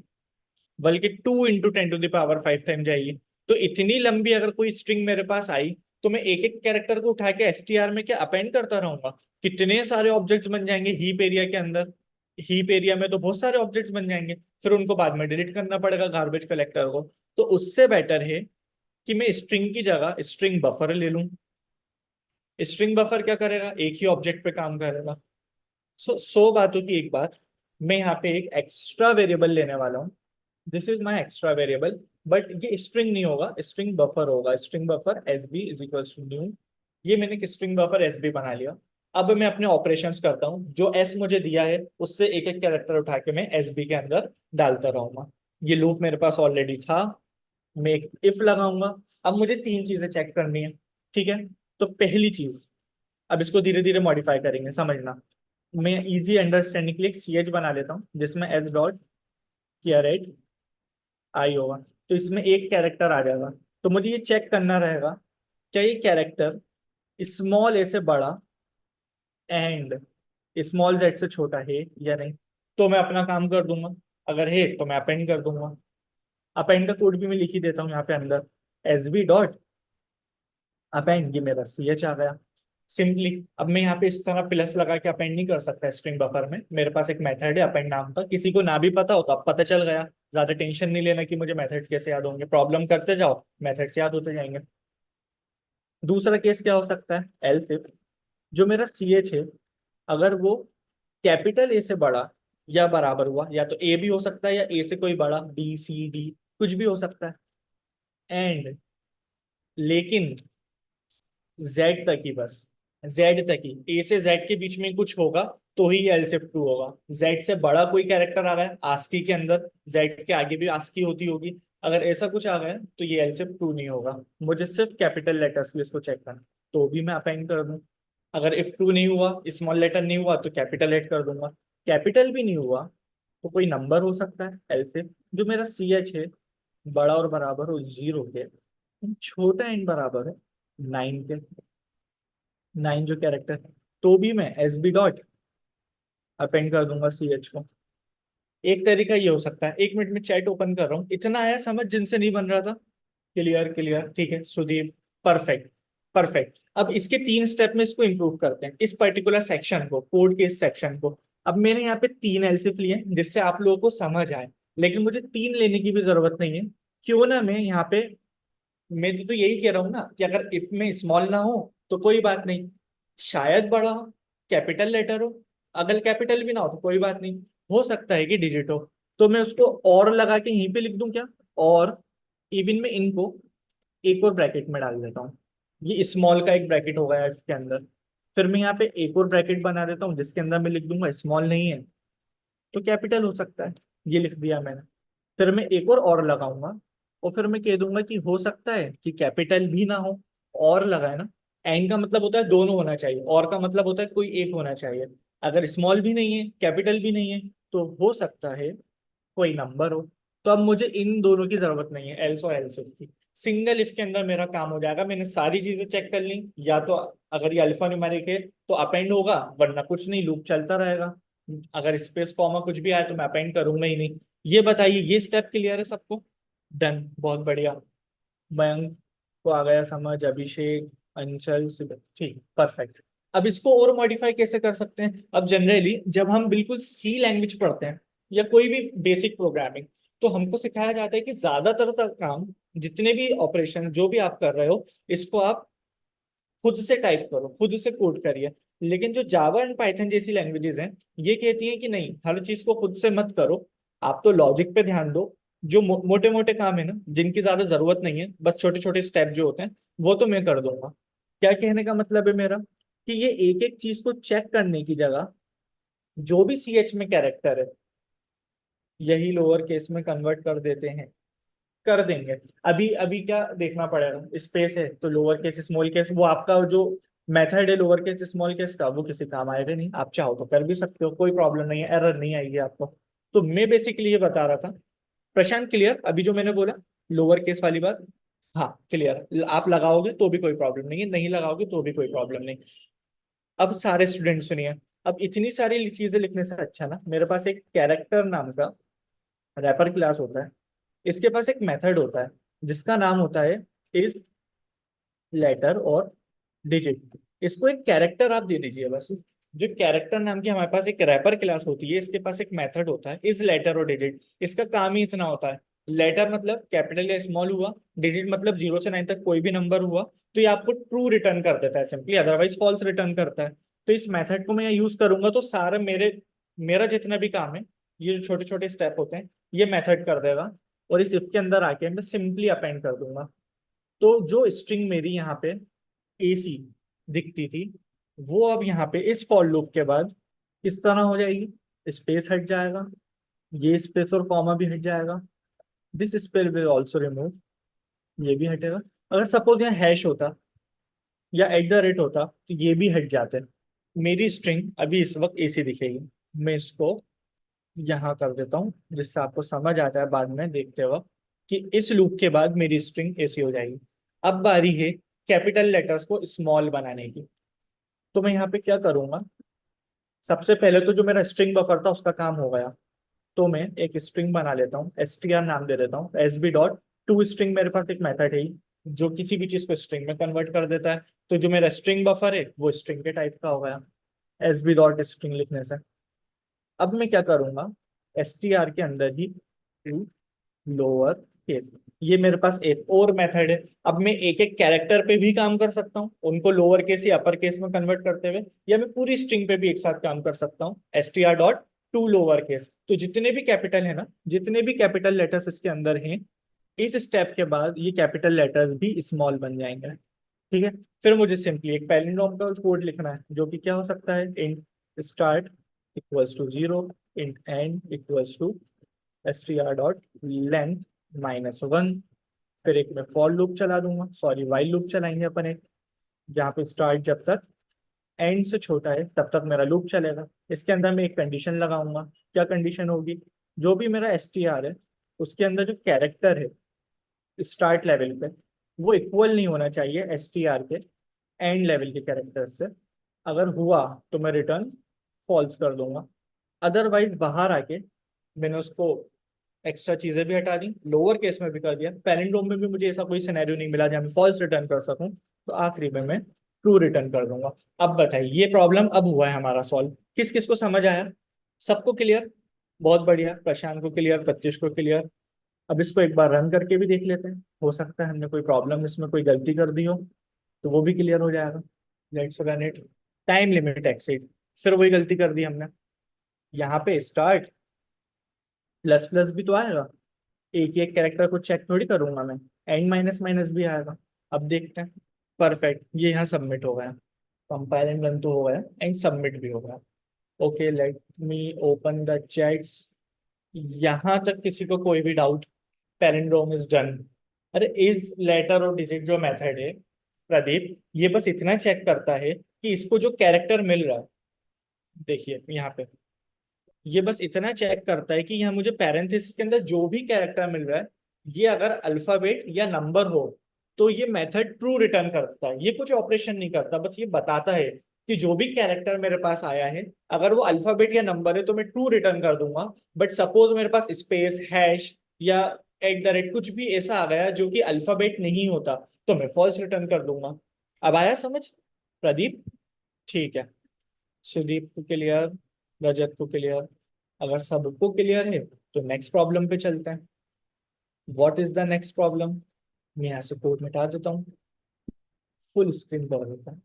बल्कि 2 × 10 टू द पावर 5 टाइम जाएगी। तो इतनी लंबी अगर कोई स्ट्रिंग मेरे पास आई तो मैं एक एक कैरेक्टर को उठा के एसटीआर में क्या अपेंड करता रहूंगा? कितने सारे ऑब्जेक्ट्स बन जाएंगे हीप एरिया के अंदर। हीप एरिया में तो बहुत सारे ऑब्जेक्ट्स बन जाएंगे, फिर उनको बाद में डिलीट करना पड़ेगा गार्बेज कलेक्टर को। तो उससे बेटर है कि मैं स्ट्रिंग की जगह स्ट्रिंग बफर ले लूं। स्ट्रिंग बफर क्या करेगा, एक ही ऑब्जेक्ट पे काम करेगा। सो बातों की एक बात, मैं यहाँ पे एक एक्स्ट्रा वेरिएबल लेने वाला हूँ। This is my extra variable, but ये स्ट्रिंग नहीं होगा, स्ट्रिंग बफर होगा। String buffer S B is equal to new, ये मैंने एक स्ट्रिंग बफर एस बी बना लिया। अब मैं अपने ऑपरेशंस करता हूँ, जो एस मुझे दिया है उससे एक एक कैरेक्टर उठा के मैं एस बी के अंदर डालता रहूंगा। ये लूप मेरे पास ऑलरेडी था, मैं एक इफ लगाऊंगा। अब मुझे 3 चीजें चेक करनी है। ठीक है, तो पहली चीज, अब इसको धीरे धीरे मॉडिफाई करेंगे, समझना। मैं इजी अंडरस्टैंडिंग के लिए एक सी एच बना लेता हूँ जिसमें एस डॉट कैरेट आई होगा, तो इसमें एक कैरेक्टर आ जाएगा। तो मुझे ये चेक करना रहेगा क्या ये कैरेक्टर स्मॉल ए से बड़ा एंड स्मॉल जेड से छोटा है या नहीं। तो मैं अपना काम कर दूंगा, अगर है तो मैं अपेंड कर दूंगा। अपेंड का कोड भी मैं लिख ही देता हूँ यहाँ पे अंदर, एस बी डॉट अपेंड, ये मेरा सी एच आ गया सिंपली। अब मैं यहाँ पे इस तरह प्लस लगा के अपेंड नहीं कर सकता स्ट्रिंग बफर में, मेरे पास एक मेथड है अपेंड नाम का, किसी को ना भी पता हो तो अब पता चल गया। ज्यादा टेंशन नहीं लेना कि मुझे मेथड्स कैसे याद होंगे, प्रॉब्लम करते जाओ मेथड्स याद होते जाएंगे। दूसरा केस क्या हो सकता है, एल्स इफ जो मेरा सी एच है, अगर वो कैपिटल ए से बड़ा या बराबर हुआ, या तो ए भी हो सकता है या ए से कोई बड़ा, बी सी डी कुछ भी हो सकता है, एंड लेकिन जेड तक ही बस। जेड तक ही, ए से जेड के बीच में कुछ होगा तो ही एल शिफ्ट टू होगा। जेड से बड़ा कोई कैरेक्टर आ गया आस्की के अंदर, जेड के आगे भी आस्की होती होगी, अगर ऐसा कुछ आ गया तो ये एल शिफ्ट टू नहीं होगा। मुझे सिर्फ कैपिटल लेटर्स के इसको चेक करना, तो भी मैं अपेंड कर दूं। अगर इफ टू नहीं हुआ, स्मॉल लेटर नहीं हुआ, तो कैपिटल ऐड कर दूंगा। कैपिटल भी नहीं हुआ तो कोई नंबर हो सकता है एल से, जो मेरा सी एच है, बड़ा और बराबर हो जीरो के, छोटा एन बराबर है 9 के, 9 जो कैरेक्टर, तो भी मैं एस बी डॉट अपेंड कर दूंगा सी एच को। एक तरीका ये हो सकता है, 1 मिनट में चैट ओपन कर रहा हूँ, इतना आया समझ जिनसे नहीं बन रहा था? क्लियर क्लियर, ठीक है सुदीप, परफेक्ट परफेक्ट। अब इसके 3 स्टेप में इसको इंप्रूव करते हैं, इस पर्टिकुलर सेक्शन को, कोड के इस सेक्शन को। अब मैंने यहाँ पे 3 एलसिफ लिए जिससे आप लोगों को समझ आए, लेकिन मुझे 3 लेने की भी जरूरत नहीं है। क्यों ना मैं यहाँ पे, मैं तो यही कह रहा हूँ ना कि अगर इफ में स्मॉल ना हो तो कोई बात नहीं, शायद बड़ा हो, कैपिटल लेटर हो, अगर कैपिटल भी ना हो तो कोई बात नहीं, हो सकता है कि डिजिट हो। तो मैं उसको और लगा के यहीं पे लिख दूं क्या, और इवन में इनको एक और ब्रैकेट में डाल देता हूँ, ये स्मॉल का एक ब्रैकेट हो गया इसके अंदर। फिर मैं यहाँ पे एक और ब्रैकेट बना देता हूँ जिसके अंदर मैं लिख दूंगा स्मॉल नहीं है तो कैपिटल हो सकता है, ये लिख दिया मैंने। फिर मैं एक और लगाऊंगा, और फिर मैं कह दूंगा कि हो सकता है कि कैपिटल भी ना हो, और लगाए ना, एंड का मतलब होता है दोनों होना चाहिए, और का मतलब होता है कोई एक होना चाहिए। अगर स्मॉल भी नहीं है कैपिटल भी नहीं है तो हो सकता है कोई नंबर हो। तो अब मुझे इन दोनों की जरूरत नहीं है, एल्स और एल्स की। सिंगल इफ के अंदर मेरा काम हो जाएगा, मैंने सारी चीजें चेक कर ली, या तो अगर ये अल्फा न्यूमेरिक है तो अपेंड होगा, वरना कुछ नहीं, लूप चलता रहेगा। अगर स्पेस कॉमा कुछ भी आए तो मैं अपेंड करूंगा ही नहीं। ये बताइए, ये स्टेप क्लियर है सबको? डन, बहुत बढ़िया। मयंक को आ गया समझ, अभिषेक, अंचल, ठीक, परफेक्ट। अब इसको और मॉडिफाई कैसे कर सकते हैं? अब जनरली जब हम बिल्कुल सी लैंग्वेज पढ़ते हैं या कोई भी बेसिक प्रोग्रामिंग, तो हमको सिखाया जाता है कि ज्यादातर काम, जितने भी ऑपरेशन जो भी आप कर रहे हो, इसको आप खुद से टाइप करो, खुद से कोड करिए। लेकिन जो जावा एंड पाइथन जैसी लैंग्वेजेस हैं, ये कहती हैं कि नहीं, हर चीज को खुद से मत करो, आप तो लॉजिक पे ध्यान दो। जो मोटे मोटे काम है ना, जिनकी ज्यादा जरूरत नहीं है, बस छोटे छोटे स्टेप जो होते हैं, वो तो मैं कर दूंगा। क्या कहने का मतलब है मेरा, कि ये एक एक चीज को चेक करने की जगह, जो भी सी एच में कैरेक्टर है, यही लोअर केस में कन्वर्ट कर देते हैं, कर देंगे। अभी अभी क्या देखना पड़ेगा, स्पेस है तो लोअर केस स्मॉल केस, वो आपका जो मेथड है लोअर केस स्मॉल केस का, वो किसी काम आएगा नहीं, आप चाहो तो कर भी सकते हो, कोई प्रॉब्लम नहीं है, एरर नहीं आएगी आपको। तो मैं बेसिकली ये बता रहा था। प्रशांत क्लियर अभी जो मैंने बोला, लोअर केस वाली बात? हाँ क्लियर, आप लगाओगे तो भी कोई प्रॉब्लम नहीं है, नहीं लगाओगे तो भी कोई प्रॉब्लम नहीं। अब सारे स्टूडेंट सुनिए, अब इतनी सारी चीजें लिखने से अच्छा ना, मेरे पास एक कैरेक्टर नाम का रैपर क्लास होता है, इसके पास एक मेथड होता है जिसका नाम होता है इज लेटर और डिजिट। इसको एक कैरेक्टर आप दे दीजिए बस। जो कैरेक्टर नाम की हमारे पास एक रैपर क्लास होती है, इसके पास एक मेथड होता है इज लेटर और डिजिट। इसका काम ही इतना होता है, लेटर मतलब कैपिटल या स्मॉल हुआ, डिजिट मतलब 0 से 9 तक कोई भी नंबर हुआ, तो ये आपको ट्रू रिटर्न कर देता है सिंपली, अदरवाइज फॉल्स रिटर्न करता है। तो इस मेथड को मैं यूज करूंगा तो सारा मेरा जितना भी काम है, ये जो छोटे छोटे स्टेप होते हैं, ये मेथड कर देगा। और इस इफ के अंदर आके मैं सिंपली अपेंड कर दूंगा। तो जो स्ट्रिंग मेरी यहाँ पे एसी दिखती थी, वो अब यहाँ पे इस फॉर लूप के बाद इस तरह हो जाएगी, स्पेस हट जाएगा, ये स्पेस और कॉमा भी हट जाएगा, this spell will also remove, ये भी हटेगा। अगर सपोज यहाँ हैश होता या एट द रेट होता तो ये भी हट जाते। मेरी स्ट्रिंग अभी इस वक्त एसी दिखेगी, मैं इसको यहाँ कर देता हूँ जिससे आपको समझ आ जाए बाद में देखते वक्त कि इस लूप के बाद मेरी स्ट्रिंग ऐसी हो जाएगी। अब बारी है कैपिटल लेटर्स को स्मॉल बनाने की। तो मैं यहाँ पे क्या करूंगा, सबसे पहले तो जो मेरा स्ट्रिंग बफर था उसका काम हो गया, तो मैं एक स्ट्रिंग बना लेता हूँ, str नाम दे देता हूँ, S B dot to string, मेरे पास एक मेथड है ही, जो किसी भी चीज को स्ट्रिंग में कन्वर्ट कर देता है। तो जो मेरा स्ट्रिंग बफर है वो स्ट्रिंग के टाइप का हो गया, एस बी डॉट स्ट्रिंग लिखने से। अब मैं क्या करूंगा, एस टी आर के अंदर ही टू लोअर केस, ये मेरे पास एक और मेथड है। अब मैं एक एक कैरेक्टर पे भी काम कर सकता हूँ, उनको लोअर केस या अपर केस में कन्वर्ट करते हुए, या मैं पूरी स्ट्रिंग पे भी एक साथ काम कर सकता हूँ, S T R dot to lower case. तो जितने भी कैपिटल है ना, जितने भी कैपिटल लेटर्स इसके अंदर हैं, इस स्टेप के बाद ये कैपिटल लेटर्स भी स्मॉल बन जाएंगे। ठीक है। फिर मुझे सिंपली एक पैलिंड्रोम का कोड लिखना है, जो कि क्या हो सकता है, int start equals to 0, int end equals to str dot length -1। फिर एक मैं फॉर लूप चला दूंगा, सॉरी वाइल लूप चलाएंगे अपन एक, जहाँ पे स्टार्ट जब तक एंड से छोटा है तब तक मेरा लूप चलेगा। इसके अंदर मैं एक कंडीशन लगाऊंगा। क्या कंडीशन होगी, जो भी मेरा str है उसके अंदर जो कैरेक्टर है स्टार्ट लेवल पे, वो इक्वल नहीं होना चाहिए str के एंड लेवल के कैरेक्टर से। अगर हुआ तो मैं रिटर्न फॉल्स कर दूंगा। अदरवाइज बाहर आके मैंने उसको एक्स्ट्रा चीजें भी हटा दी, लोअर केस में भी कर दिया, पैलिंड्रोम में भी मुझे ऐसा कोई सिनेरियो नहीं मिला जहाँ मैं फॉल्स रिटर्न कर सकूं, तो आखिरी में मैं ट्रू रिटर्न कर दूंगा। अब बताइए, ये प्रॉब्लम अब हुआ है हमारा सॉल्व, किस किस को समझ आया? सबको क्लियर? बहुत बढ़िया, प्रशांत को क्लियर, प्रत्युष को क्लियर। अब इसको एक बार रन करके भी देख लेते हैं, हो सकता है हमने कोई प्रॉब्लम, इसमें कोई गलती कर दी हो, तो वो भी क्लियर हो जाएगा। Let's run it. Time limit exceed, फिर वही गलती कर दी हमने। यहाँ पे स्टार्ट प्लस प्लस भी तो आएगा, एक ही एक कैरेक्टर को चेक थोड़ी करूंगा मैं, एंड माइनस माइनस भी आएगा। अब देखते हैं। परफेक्ट, ये यहाँ सबमिट हो गया, कंपाइल एंड रन तो हो गया एंड सबमिट भी हो गया। Okay, late me open the chats. यहाँ तक किसी को कोई भी डाउट? Palindrome is done. अरे इज लेटर और डिजिट जो मेथड है प्रदीप, ये बस इतना चेक करता है कि इसको जो कैरेक्टर मिल रहा है, देखिए यहाँ पे, ये बस इतना चेक करता है कि यहाँ मुझे पैरेंथेसिस के अंदर जो भी कैरेक्टर मिल रहा है, ये अगर अल्फाबेट या नंबर हो तो ये मेथड ट्रू रिटर्न करता है। ये कुछ ऑपरेशन नहीं करता, बस ये बताता है कि जो भी कैरेक्टर मेरे पास आया है, अगर वो अल्फाबेट या नंबर है तो मैं ट्रू रिटर्न कर दूंगा। बट सपोज मेरे पास स्पेस, हैश या @ कुछ भी ऐसा आ गया जो कि अल्फाबेट नहीं होता, तो मैं फॉल्स रिटर्न कर दूंगा। अब आया समझ प्रदीप? ठीक है, सुदीप को क्लियर, रजत को क्लियर। अगर सबको क्लियर है तो नेक्स्ट प्रॉब्लम पे चलते हैं। What is the next problem? मैं यहाँ से कोड मिटा देता हूँ, फुल स्क्रीन कर देता हूँ।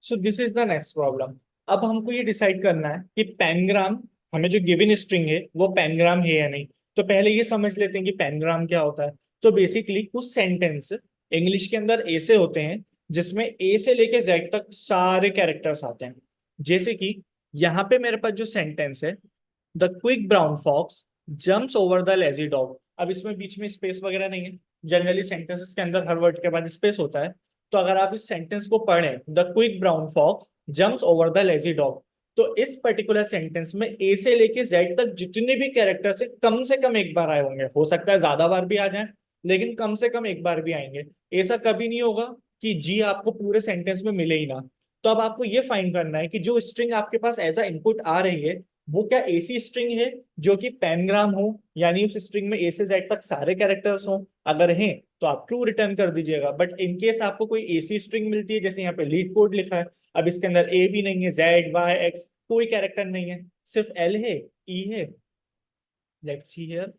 So this is the next problem. अब हमको ये डिसाइड करना है कि पेनग्राम, हमें जो गिवन स्ट्रिंग है वो पेनग्राम है या नहीं। तो पहले ये समझ लेते हैं कि पेनग्राम क्या होता है। तो बेसिकली कुछ सेंटेंस इंग्लिश के अंदर ऐसे होते हैं जिसमें ए से लेके जेड तक सारे कैरेक्टर्स आते हैं। जैसे कि यहाँ पे मेरे पास जो सेंटेंस है, the quick brown fox jumps over the lazy dog. अब इसमें बीच में स्पेस वगैरह नहीं है, जनरली सेंटेंसेस के अंदर हर वर्ड के बाद स्पेस होता है। तो अगर आप इस सेंटेंस को पढ़ें, the quick brown fox jumps over the lazy dog, तो इस पर्टिकुलर सेंटेंस में ए से लेके जेड तक जितने भी कैरेक्टर्स है कम से कम एक बार आए होंगे। हो सकता है ज्यादा बार भी आ जाए, लेकिन कम से कम एक बार भी आएंगे। ऐसा कभी नहीं होगा कि जी आपको पूरे सेंटेंस में मिले ही ना। तो अब आपको ये फाइंड करना है कि जो स्ट्रिंग आपके पास एज अ इनपुट आ रही है, वो क्या ऐसी स्ट्रिंग है जो कि पेनग्राम हो, यानी उस स्ट्रिंग में ए से जेड तक सारे कैरेक्टर्स हो। अगर हैं तो आप ट्रू रिटर्न कर दीजिएगा। बट इन केस आपको कोई ऐसी स्ट्रिंग मिलती है, जैसे यहाँ पे लीड कोड लिखा है, अब इसके अंदर ए भी नहीं है, जेड वाई एक्स कोई कैरेक्टर नहीं है, सिर्फ एल है, ई है। लेट्स सी हियर,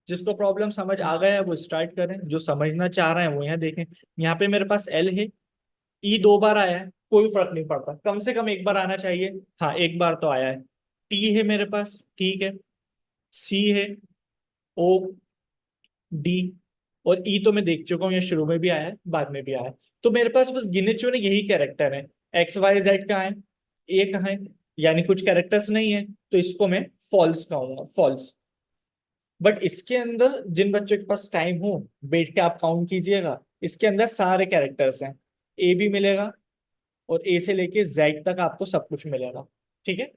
जिसको प्रॉब्लम समझ आ गया है वो स्टार्ट करें, जो समझना चाह रहे हैं वो यहाँ देखें। यहाँ पे मेरे पास एल है, ई 2 बार आया है, कोई फर्क नहीं पड़ता, कम से कम एक बार आना चाहिए। हाँ, एक बार तो आया है। टी है मेरे पास, ठीक है। सी है, ओ, डी और ई तो मैं देख चुका हूँ, ये शुरू में भी आया है बाद में भी आया है। तो मेरे पास बस गिने चुने यही कैरेक्टर है। एक्स वाई जेड कहाँ है, ए कहाँ है, यानी कुछ कैरेक्टर्स नहीं है, तो इसको मैं फॉल्स कहूंगा, फॉल्स। बट इसके अंदर जिन बच्चों के पास टाइम हो, बैठ के आप काउंट कीजिएगा, इसके अंदर सारे कैरेक्टर्स हैं, ए भी मिलेगा और ए से लेके जेड तक आपको सब कुछ मिलेगा। ठीक है,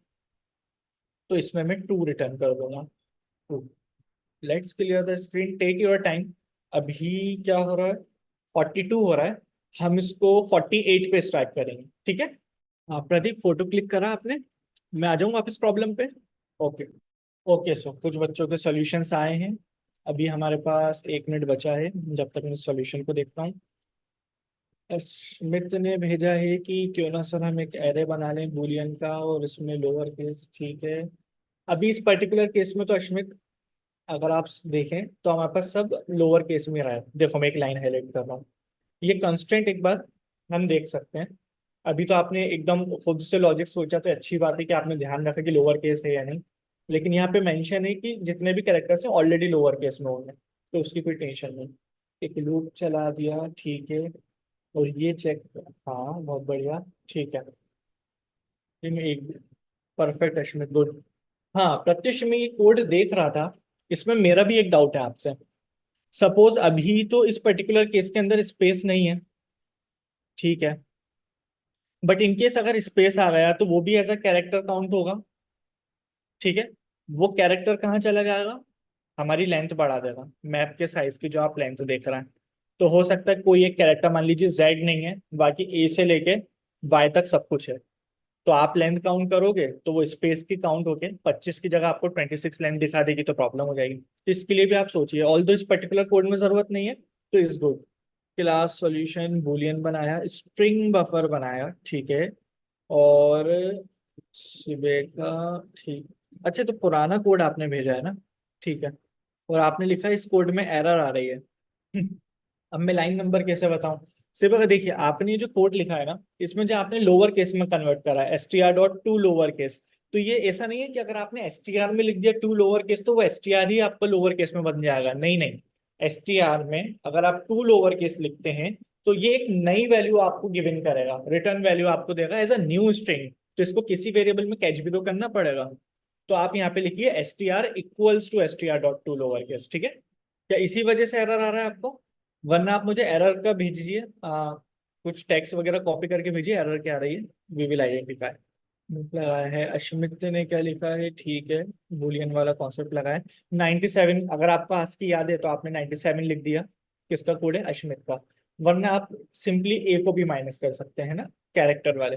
तो इसमें मैं ट्रू रिटर्न कर दूंगा, true. Let's clear the screen, take your time. अभी क्या हो रहा है, 42 हो रहा है, हम इसको 48 पे स्टार्ट करेंगे, ठीक है। हाँ प्रदीप, फोटो क्लिक करा आपने? मैं आ जाऊँ वापस प्रॉब्लम पे? ओके। ओके, सो कुछ बच्चों के सॉल्यूशंस आए हैं। अभी हमारे पास 1 मिनट बचा है, जब तक मैं सॉल्यूशन को देखता हूँ। स्मिथ ने भेजा है कि क्यों ना सर हम एक एरे बना लें बूलियन का और इसमें लोअर केस, ठीक है। अभी इस पर्टिकुलर केस में तो अश्मित, अगर आप देखें तो हमारे पास सब लोअर केस में रहा है। देखो मैं एक लाइन हाईलाइट कर रहा हूँ, ये कंस्ट्रेंट एक बार हम देख सकते हैं। अभी तो आपने एकदम खुद से लॉजिक सोचा, तो अच्छी बात है कि आपने ध्यान रखा कि लोअर केस है या नहीं। लेकिन यहाँ पे मेंशन है कि जितने भी कैरेक्टर्स हैं ऑलरेडी लोअर केस में होंगे, तो उसकी कोई टेंशन नहीं। एक लूप चला दिया, ठीक है। और ये चेक, हाँ बहुत बढ़िया, ठीक है। इनमें एक परफेक्ट अश्मित, गुड। हाँ प्रत्युष, मैं ये कोड देख रहा था, इसमें मेरा भी एक डाउट है आपसे। सपोज अभी तो इस पर्टिकुलर केस के अंदर स्पेस नहीं है, ठीक है, बट इनकेस अगर स्पेस आ गया तो वो भी एज अ कैरेक्टर काउंट होगा, ठीक है। वो कैरेक्टर कहाँ चला जाएगा, हमारी लेंथ बढ़ा देगा, मैप के साइज की जो आप लेंथ देख रहे हैं। तो हो सकता है कोई एक कैरेक्टर, मान लीजिए जेड नहीं है, बाकी ए से लेके वाई तक सब कुछ है, तो आप लेंथ काउंट करोगे तो वो स्पेस की काउंट होके 25 की जगह आपको 26 लेंथ दिखा देगी, तो प्रॉब्लम हो जाएगी। तो इसके लिए भी आप सोचिए, ऑल दो इस पर्टिकुलर कोड में जरूरत नहीं है, तो इस गुड। क्लास सॉल्यूशन बूलियन बनाया, स्ट्रिंग बफर बनाया, ठीक है, और सुबह का, ठीक। अच्छा, तो पुराना कोड आपने भेजा है ना, ठीक है, और आपने लिखा है इस कोड में एरर आ रही है। अब मैं लाइन नंबर कैसे बताऊं। सिर्फ अगर देखिए, आपने ये जो कोड लिखा है ना, इसमें जो आपने लोअर केस में कन्वर्ट करा है str.to लोअर केस, तो ये ऐसा नहीं है कि अगर आपने str में लिख दिया टू लोअर केस तो वो str ही आपका लोअर केस में बन जाएगा, नहीं नहीं। str में अगर आप टू लोअर केस लिखते हैं तो ये एक नई वैल्यू आपको गिवन करेगा, रिटर्न वैल्यू आपको देगा एज अ न्यू स्ट्रिंग, तो इसको किसी वेरिएबल में कैच भी तो करना पड़ेगा। तो आप यहाँ पे लिखिए str equals to str.to lower case, ठीक है। क्या इसी वजह से एरर आ रहा है आपको, वरना आप मुझे एरर का भेजिए, कुछ टेक्स्ट वगैरह कॉपी करके भेजिए, एरर क्या आ रही है, वी विल आइडेंटिफाई। लगाया है अश्मित ने, क्या लिखा है, ठीक है, बूलियन वाला कॉन्सेप्ट लगाया है। 97, अगर आपको आस्की याद है तो आपने 97 लिख दिया, किसका कोड है, अश्मित का। वरना आप सिंपली ए को भी माइनस कर सकते हैं ना, कैरेक्टर वाले।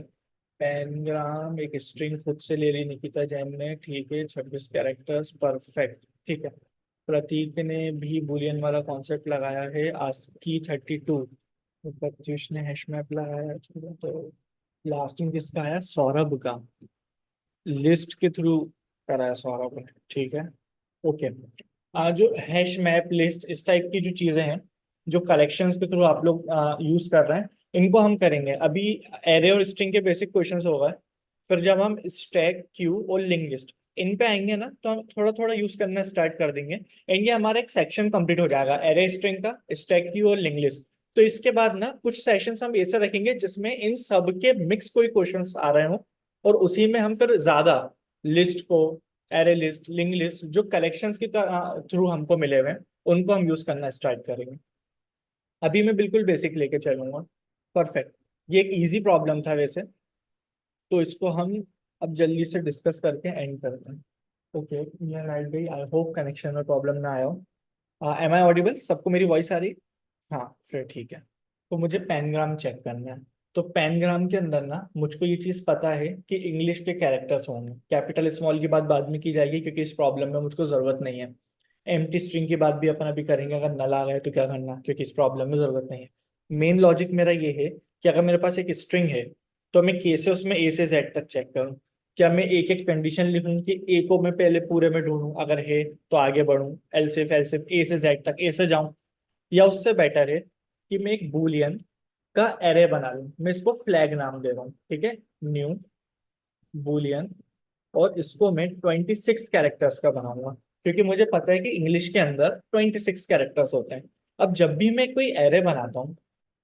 पेनग्राम एक स्ट्रिंग खुद से ले ली निकिता जैन ने, ठीक है, 26 कैरेक्टर्स, परफेक्ट, ठीक है। प्रतीक ने भी बुलियन वाला कॉन्सेप्ट लगाया है, आस्की 32। तो प्रत्युष ने हैश मैप लगाया, ठीक है, तो लास्ट में किसका आया, सौरभ का, लिस्ट के थ्रू कराया सौरभ ने, ठीक है, ओके। जो हैश मैप लिस्ट इस टाइप की जो चीजें हैं, जो कलेक्शंस के थ्रू आप लोग यूज कर रहे हैं, इनको हम करेंगे अभी। एरे और स्ट्रिंग के बेसिक क्वेश्चंस होगा, फिर जब हम स्टैक क्यू और लिंक लिस्ट इन पे आएंगे ना, तो हम थोड़ा थोड़ा यूज करना स्टार्ट कर देंगे, एंड ये हमारा एक सेक्शन कंप्लीट हो जाएगा एरे स्ट्रिंग का, स्टैक क्यू और लिंक लिस्ट। तो इसके बाद ना कुछ सेशंस हम ऐसे रखेंगे जिसमें इन सब के मिक्स कोई क्वेश्चंस आ रहे हो, और उसी में हम फिर ज्यादा लिस्ट को, एरे लिस्ट, लिंक लिस्ट, जो कलेक्शंस की थ्रू हमको मिले हुए हैं, उनको हम यूज करना स्टार्ट करेंगे। अभी मैं बिल्कुल बेसिक लेके चलूंगा। परफेक्ट। ये एक इजी प्रॉब्लम था वैसे, तो इसको हम अब जल्दी से डिस्कस करके एंड करते हैं। ओके, ये लाइट गई, आई होप कनेक्शन में प्रॉब्लम ना आया हो। एम आई ऑडिबल, सबको मेरी वॉइस आ रही। हाँ फिर ठीक है। तो मुझे पेनग्राम चेक करना है। तो पेनग्राम के अंदर ना मुझको ये चीज पता है कि इंग्लिश के कैरेक्टर्स होंगे, कैपिटल स्मॉल की बात बाद में की जाएगी क्योंकि इस प्रॉब्लम में मुझको जरूरत नहीं है। एम्प्टी स्ट्रिंग की बात भी अपन अभी करेंगे, अगर नल आ गए तो क्या करना, क्योंकि इस प्रॉब्लम में जरूरत नहीं है। मेन लॉजिक मेरा ये है कि अगर मेरे पास एक स्ट्रिंग है, तो मैं कैसे उसमें ए से जेड तक चेक करूँ। क्या मैं एक एक कंडीशन लिखूं कि ए को मैं पहले पूरे में ढूंढूं, अगर है तो आगे बढ़ूं, एलसिफ एलसिफ ए से जेड तक ए से जाऊं, या उससे बेटर है कि मैं एक बूलियन का एरे बना लूं। मैं इसको फ्लैग नाम दे रहा हूँ, ठीक है, न्यू बूलियन, और इसको मैं 26 कैरेक्टर्स का बनाऊंगा, क्योंकि मुझे पता है कि इंग्लिश के अंदर 26 कैरेक्टर्स होते हैं। अब जब भी मैं कोई एरे बनाता हूँ,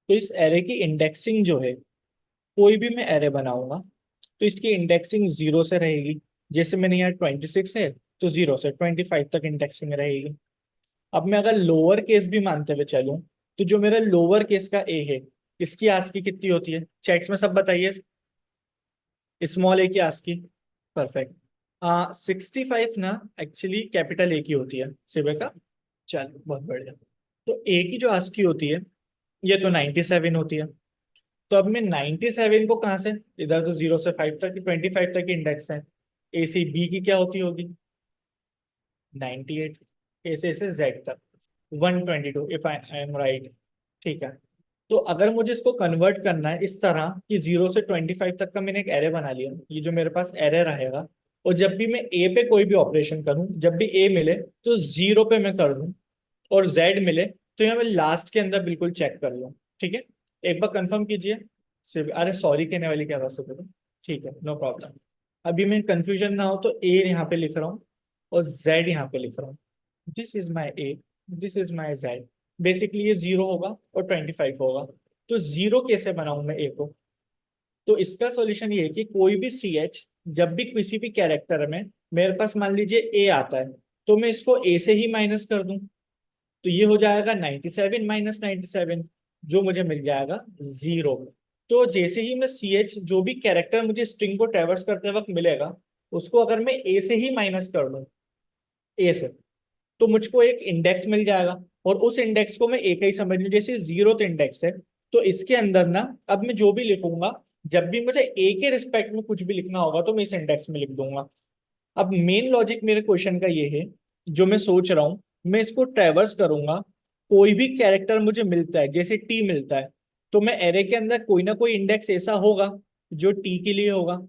तो इस एरे की इंडेक्सिंग जो है, कोई भी मैं एरे बनाऊंगा तो इसकी इंडेक्सिंग जीरो से रहेगी। जैसे मैंने यहाँ 26 है, तो जीरो से 25 तक इंडेक्सिंग रहेगी। अब मैं अगर लोअर केस भी मानते हुए चलूं, तो जो मेरा लोअर केस का ए है, इसकी आस्की कितनी होती है, चैट्स में सब बताइए। स्मॉल ए की आस्की, परफेक्ट। 65 ना एक्चुअली कैपिटल ए की होती है, सिवे का। चलो बहुत बढ़िया। तो ए की जो आस्की होती है, ये तो 97 होती है। तो अब मैं 97 को कहाँ से, इधर तो 0 से 5 तक, 25 तक इंडेक्स है। ए सी बी की क्या होती होगी, 98। ए से जेड तक 122, इफ आई एम राइट, ठीक है। तो अगर मुझे इसको कन्वर्ट करना है इस तरह कि 0 से 25 तक का मैंने एक एरे बना लिया, ये जो मेरे पास एरे रहेगा, और जब भी मैं ए पे कोई भी ऑपरेशन करूं, जब भी ए मिले तो 0 पे मैं कर दूं, और जेड मिले तो यहाँ मैं लास्ट के अंदर बिल्कुल चेक कर लूँ, ठीक है। एक बार कंफर्म कीजिए। सिर्फ अरे सॉरी कहने वाली क्या बात है, ठीक है, नो प्रॉब्लम। अभी मैं कंफ्यूजन ना हो तो ए यहाँ पे लिख रहा हूँ और जेड यहाँ पे लिख रहा हूँ। This is my A, this is my Z. Basically ये 0 होगा और 25 होगा। तो जीरो कैसे बनाऊं मैं ए को? तो इसका सॉल्यूशन ये है कि कोई भी सी एच जब भी किसी भी कैरेक्टर में मेरे पास मान लीजिए ए आता है, तो मैं इसको ए से ही माइनस कर दूं। तो ये हो जाएगा 97 माइनस 97, जो मुझे मिल जाएगा जीरो। तो जैसे ही मैं सी एच जो भी कैरेक्टर मुझे स्ट्रिंग को ट्रेवर्स करते वक्त मिलेगा, उसको अगर मैं ए से ही माइनस कर दूं, ए से, तो मुझको एक इंडेक्स मिल जाएगा। और उस इंडेक्स को मैं एक ही समझ लूं, जैसे जीरोथ इंडेक्स है, तो इसके अंदर ना अब मैं जो भी लिखूंगा, जब भी मुझे ए के रिस्पेक्ट में कुछ भी लिखना होगा तो मैं इस इंडेक्स में लिख दूंगा। अब मेन लॉजिक मेरे क्वेश्चन का ये है, जो मैं सोच रहा हूँ, मैं इसको ट्रेवर्स करूंगा। कोई भी कैरेक्टर मुझे मिलता है, जैसे टी मिलता है, तो मैं एरे के अंदर कोई ना कोई इंडेक्स ऐसा होगा जो टी के लिए होगा।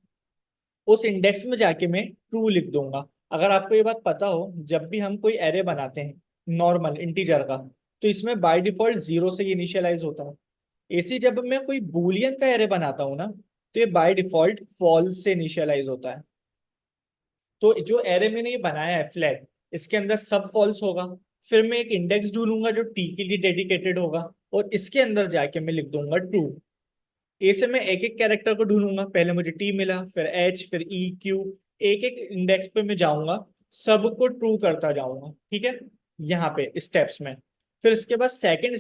उस इंडेक्स में जाके मैं ट्रू लिख दूंगा। अगर आपको ये बात पता हो, जब भी हम कोई एरे बनाते हैं नॉर्मल इंटीजर का, तो इसमें बाय डिफॉल्ट जीरो से इनिशियलाइज होता है। ऐसे जब मैं कोई बुलियन का एरे बनाता हूँ ना, तो ये बाय डिफॉल्ट फॉल्स से इनिशियलाइज होता है। तो जो एरे मैंने ये बनाया है फ्लैग, इसके अंदर सब फॉल्स होगा। फिर मैं एक इंडेक्स ढूंढूंगा जो टी के लिए डेडिकेटेड होगा, और इसके अंदर जाके मैं लिख दूंगा ट्रू। ऐसे मैं एक एक कैरेक्टर को ढूंढूंगा, पहले मुझे टी मिला, फिर एच, फिर ई, क्यू, एक एक इंडेक्स पे मैं जाऊंगा, सबको ट्रू करता जाऊंगा, ठीक है, यहाँ पे स्टेप्स में। फिर इसके बाद सेकंड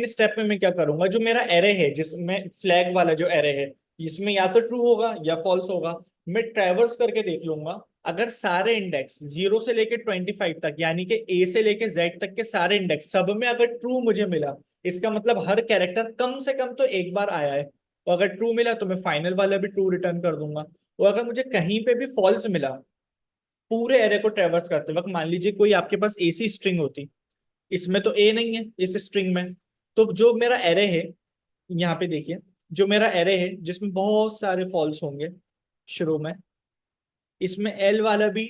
स्टेप में मैं क्या करूंगा, जो मेरा एरे है जिसमें फ्लैग वाला जो एरे है, इसमें या तो ट्रू होगा या फॉल्स होगा। मैं ट्रैवर्स करके देख लूंगा, अगर सारे इंडेक्स 0 से लेके 25 तक, यानी कि ए से लेके जेड तक के सारे इंडेक्स सब में अगर ट्रू मुझे मिला, इसका मतलब हर कैरेक्टर कम से कम तो एक बार आया है। तो अगर ट्रू मिला तो मैं फाइनल वाला भी ट्रू रिटर्न कर दूंगा। और अगर मुझे कहीं पे भी फॉल्स मिला पूरे एरे को ट्रैवर्स करते वक्त, मान लीजिए कोई आपके पास ऐसी स्ट्रिंग होती, इसमें तो ए नहीं है इस स्ट्रिंग में, तो जो मेरा एरे है, यहाँ पे देखिए, जो मेरा एरे है जिसमें बहुत सारे फॉल्स होंगे शुरू में, इसमें एल वाला भी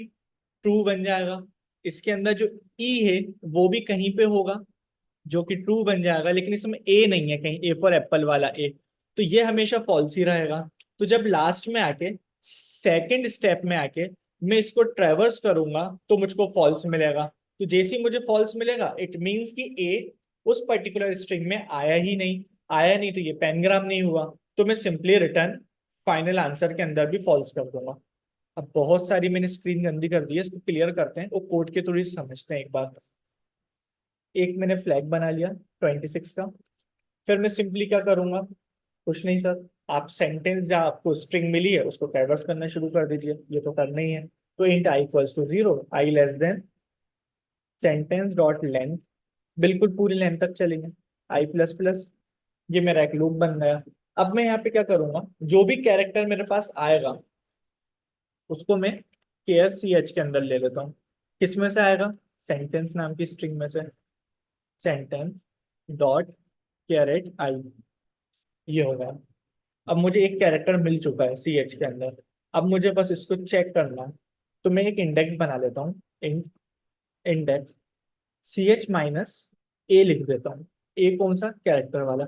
ट्रू बन जाएगा। इसके अंदर जो ई है वो भी कहीं पे होगा जो कि ट्रू बन जाएगा, लेकिन इसमें ए नहीं है कहीं, ए फॉर एप्पल वाला ए, तो ये हमेशा फॉल्स ही रहेगा। तो जब लास्ट में आके सेकंड स्टेप में आके मैं इसको ट्रेवर्स करूंगा तो मुझको फॉल्स मिलेगा। तो जैसे ही मुझे फॉल्स मिलेगा, इट मीन्स कि ए उस पर्टिकुलर स्ट्रिंग में आया नहीं तो ये पेनग्राम नहीं हुआ। तो मैं सिंपली रिटर्न फाइनल आंसर के अंदर भी फॉल्स कर दूंगा। अब बहुत सारी मैंने स्क्रीन गंदी कर दी है, इसको क्लियर करते हैं, वो कोड के थ्रू ही समझते हैं एक बार। एक मैंने फ्लैग बना लिया 26 का। फिर मैं सिंपली क्या करूंगा, कुछ नहीं सर, आप सेंटेंस जहाँ आपको स्ट्रिंग मिली है उसको ट्रैवर्स करना शुरू कर दीजिए, ये तो करना ही है। तो int I equals to zero, I less than sentence dot length, बिल्कुल पूरी लेंथ तक चलेंगे, आई प्लस प्लस, ये मेरा एक लूप बन गया। अब मैं यहाँ पे क्या करूंगा, जो भी कैरेक्टर मेरे पास आएगा उसको मैं केयर सी एच के अंदर ले लेता हूँ। किस में से आएगा, सेंटेंस नाम की स्ट्रिंग में से, सेंटेंस डॉट कैरेट आई, ये होगा। अब मुझे एक कैरेक्टर मिल चुका है सी एच के अंदर, अब मुझे बस इसको चेक करना है। तो मैं एक इंडेक्स बना लेता हूँ, इंडेक्स सी एच माइनस ए लिख देता हूँ। ए कौन सा, कैरेक्टर वाला।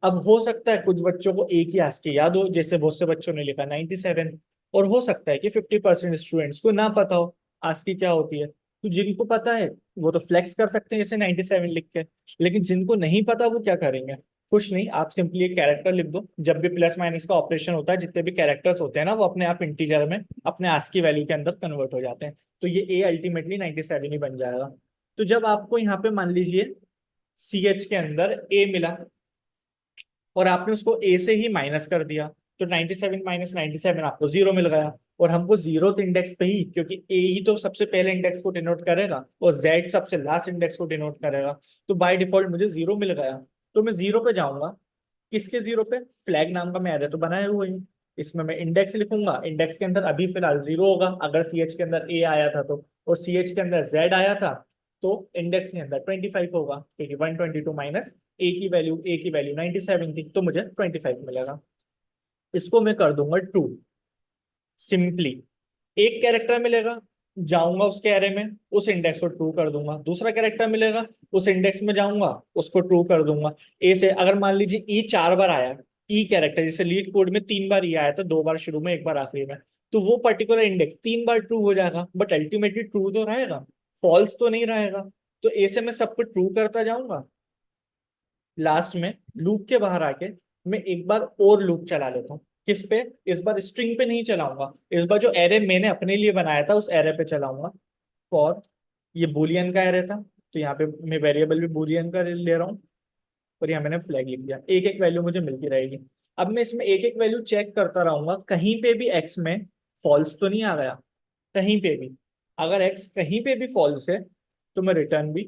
अब हो सकता है कुछ बच्चों को ए की आस्की याद हो, जैसे बहुत से बच्चों ने लिखा 97, और हो सकता है कि 50% स्टूडेंट्स को ना पता हो आस्की क्या होती है। तो जिनको पता है वो तो फ्लेक्स कर सकते हैं जैसे 97 लिख के, लेकिन जिनको नहीं पता वो क्या करेंगे, कुछ नहीं, आप सिंपली एक कैरेक्टर लिख दो। जब भी प्लस माइनस का ऑपरेशन होता है, जितने भी कैरेक्टर्स होते हैं ना, वो अपने आप इंटीजर में अपने आस्की वैल्यू के अंदर कन्वर्ट हो जाते हैं। तो ये ए अल्टीमेटली 97 ही बन जाएगा। तो जब आपको यहाँ पे मान लीजिए सी एच के अंदर ए मिला और आपने उसको ए से ही माइनस कर दिया, तो 97 माइनस 97 आपको जीरो मिल गया। और हमको जीरो इंडेक्स पे ही, क्योंकि ए ही तो सबसे पहले इंडेक्स को डिनोट करेगा और जेड सबसे लास्ट इंडेक्स को डिनोट करेगा, तो बाय डिफॉल्ट मुझे जीरो मिल गया। तो मैं जीरो पे जाऊंगा, किसके जीरो पे, फ्लैग नाम का मैं एरे तो बनाया हुआ ही, इसमें मैं इंडेक्स लिखूंगा, इंडेक्स के अंदर अभी फिलहाल जीरो होगा अगर सी एच के अंदर ए आया था तो, और सी एच के अंदर जेड आया था तो इंडेक्स के अंदर 25 होगा, क्योंकि 122 माइनस ए की वैल्यू 97 थी, तो मुझे 25 मिलेगा। इसको मैं कर दूंगा ट्रू। सिंपली एक कैरेक्टर मिलेगा, जाऊंगा उसके एरे में, उस इंडेक्स को ट्रू कर दूंगा। दूसरा कैरेक्टर मिलेगा, उस इंडेक्स में जाऊंगा, उसको ट्रू कर दूंगा। ए से अगर मान लीजिए ई 4 बार आया, ई कैरेक्टर जैसे लीड कोड में 3 बार ई आया था, 2 बार शुरू में 1 बार आखिरी में, तो वो पर्टिकुलर इंडेक्स 3 बार ट्रू हो जाएगा, बट अल्टीमेटली ट्रू तो रहेगा, फॉल्स तो नहीं रहेगा। तो ए से मैं सबको ट्रू करता जाऊंगा, लास्ट में लूप के बाहर आके मैं एक बार और लूप चला लेता हूँ। किस पे? इस बार स्ट्रिंग पे नहीं चलाऊंगा, इस बार जो एरे मैंने अपने लिए बनाया था उस एरे पे चलाऊंगा। फॉर ये बुलियन का एरे था, तो यहाँ पे मैं वेरिएबल भी बुलियन का ले रहा हूँ, और यहाँ मैंने फ्लैग लिख दिया। एक एक वैल्यू मुझे मिलती रहेगी। अब मैं इसमें एक एक वैल्यू चेक करता रहूंगा, कहीं पे भी एक्स में फॉल्स तो नहीं आ गया। कहीं पे भी अगर एक्स कहीं पे भी फॉल्स है तो मैं रिटर्न भी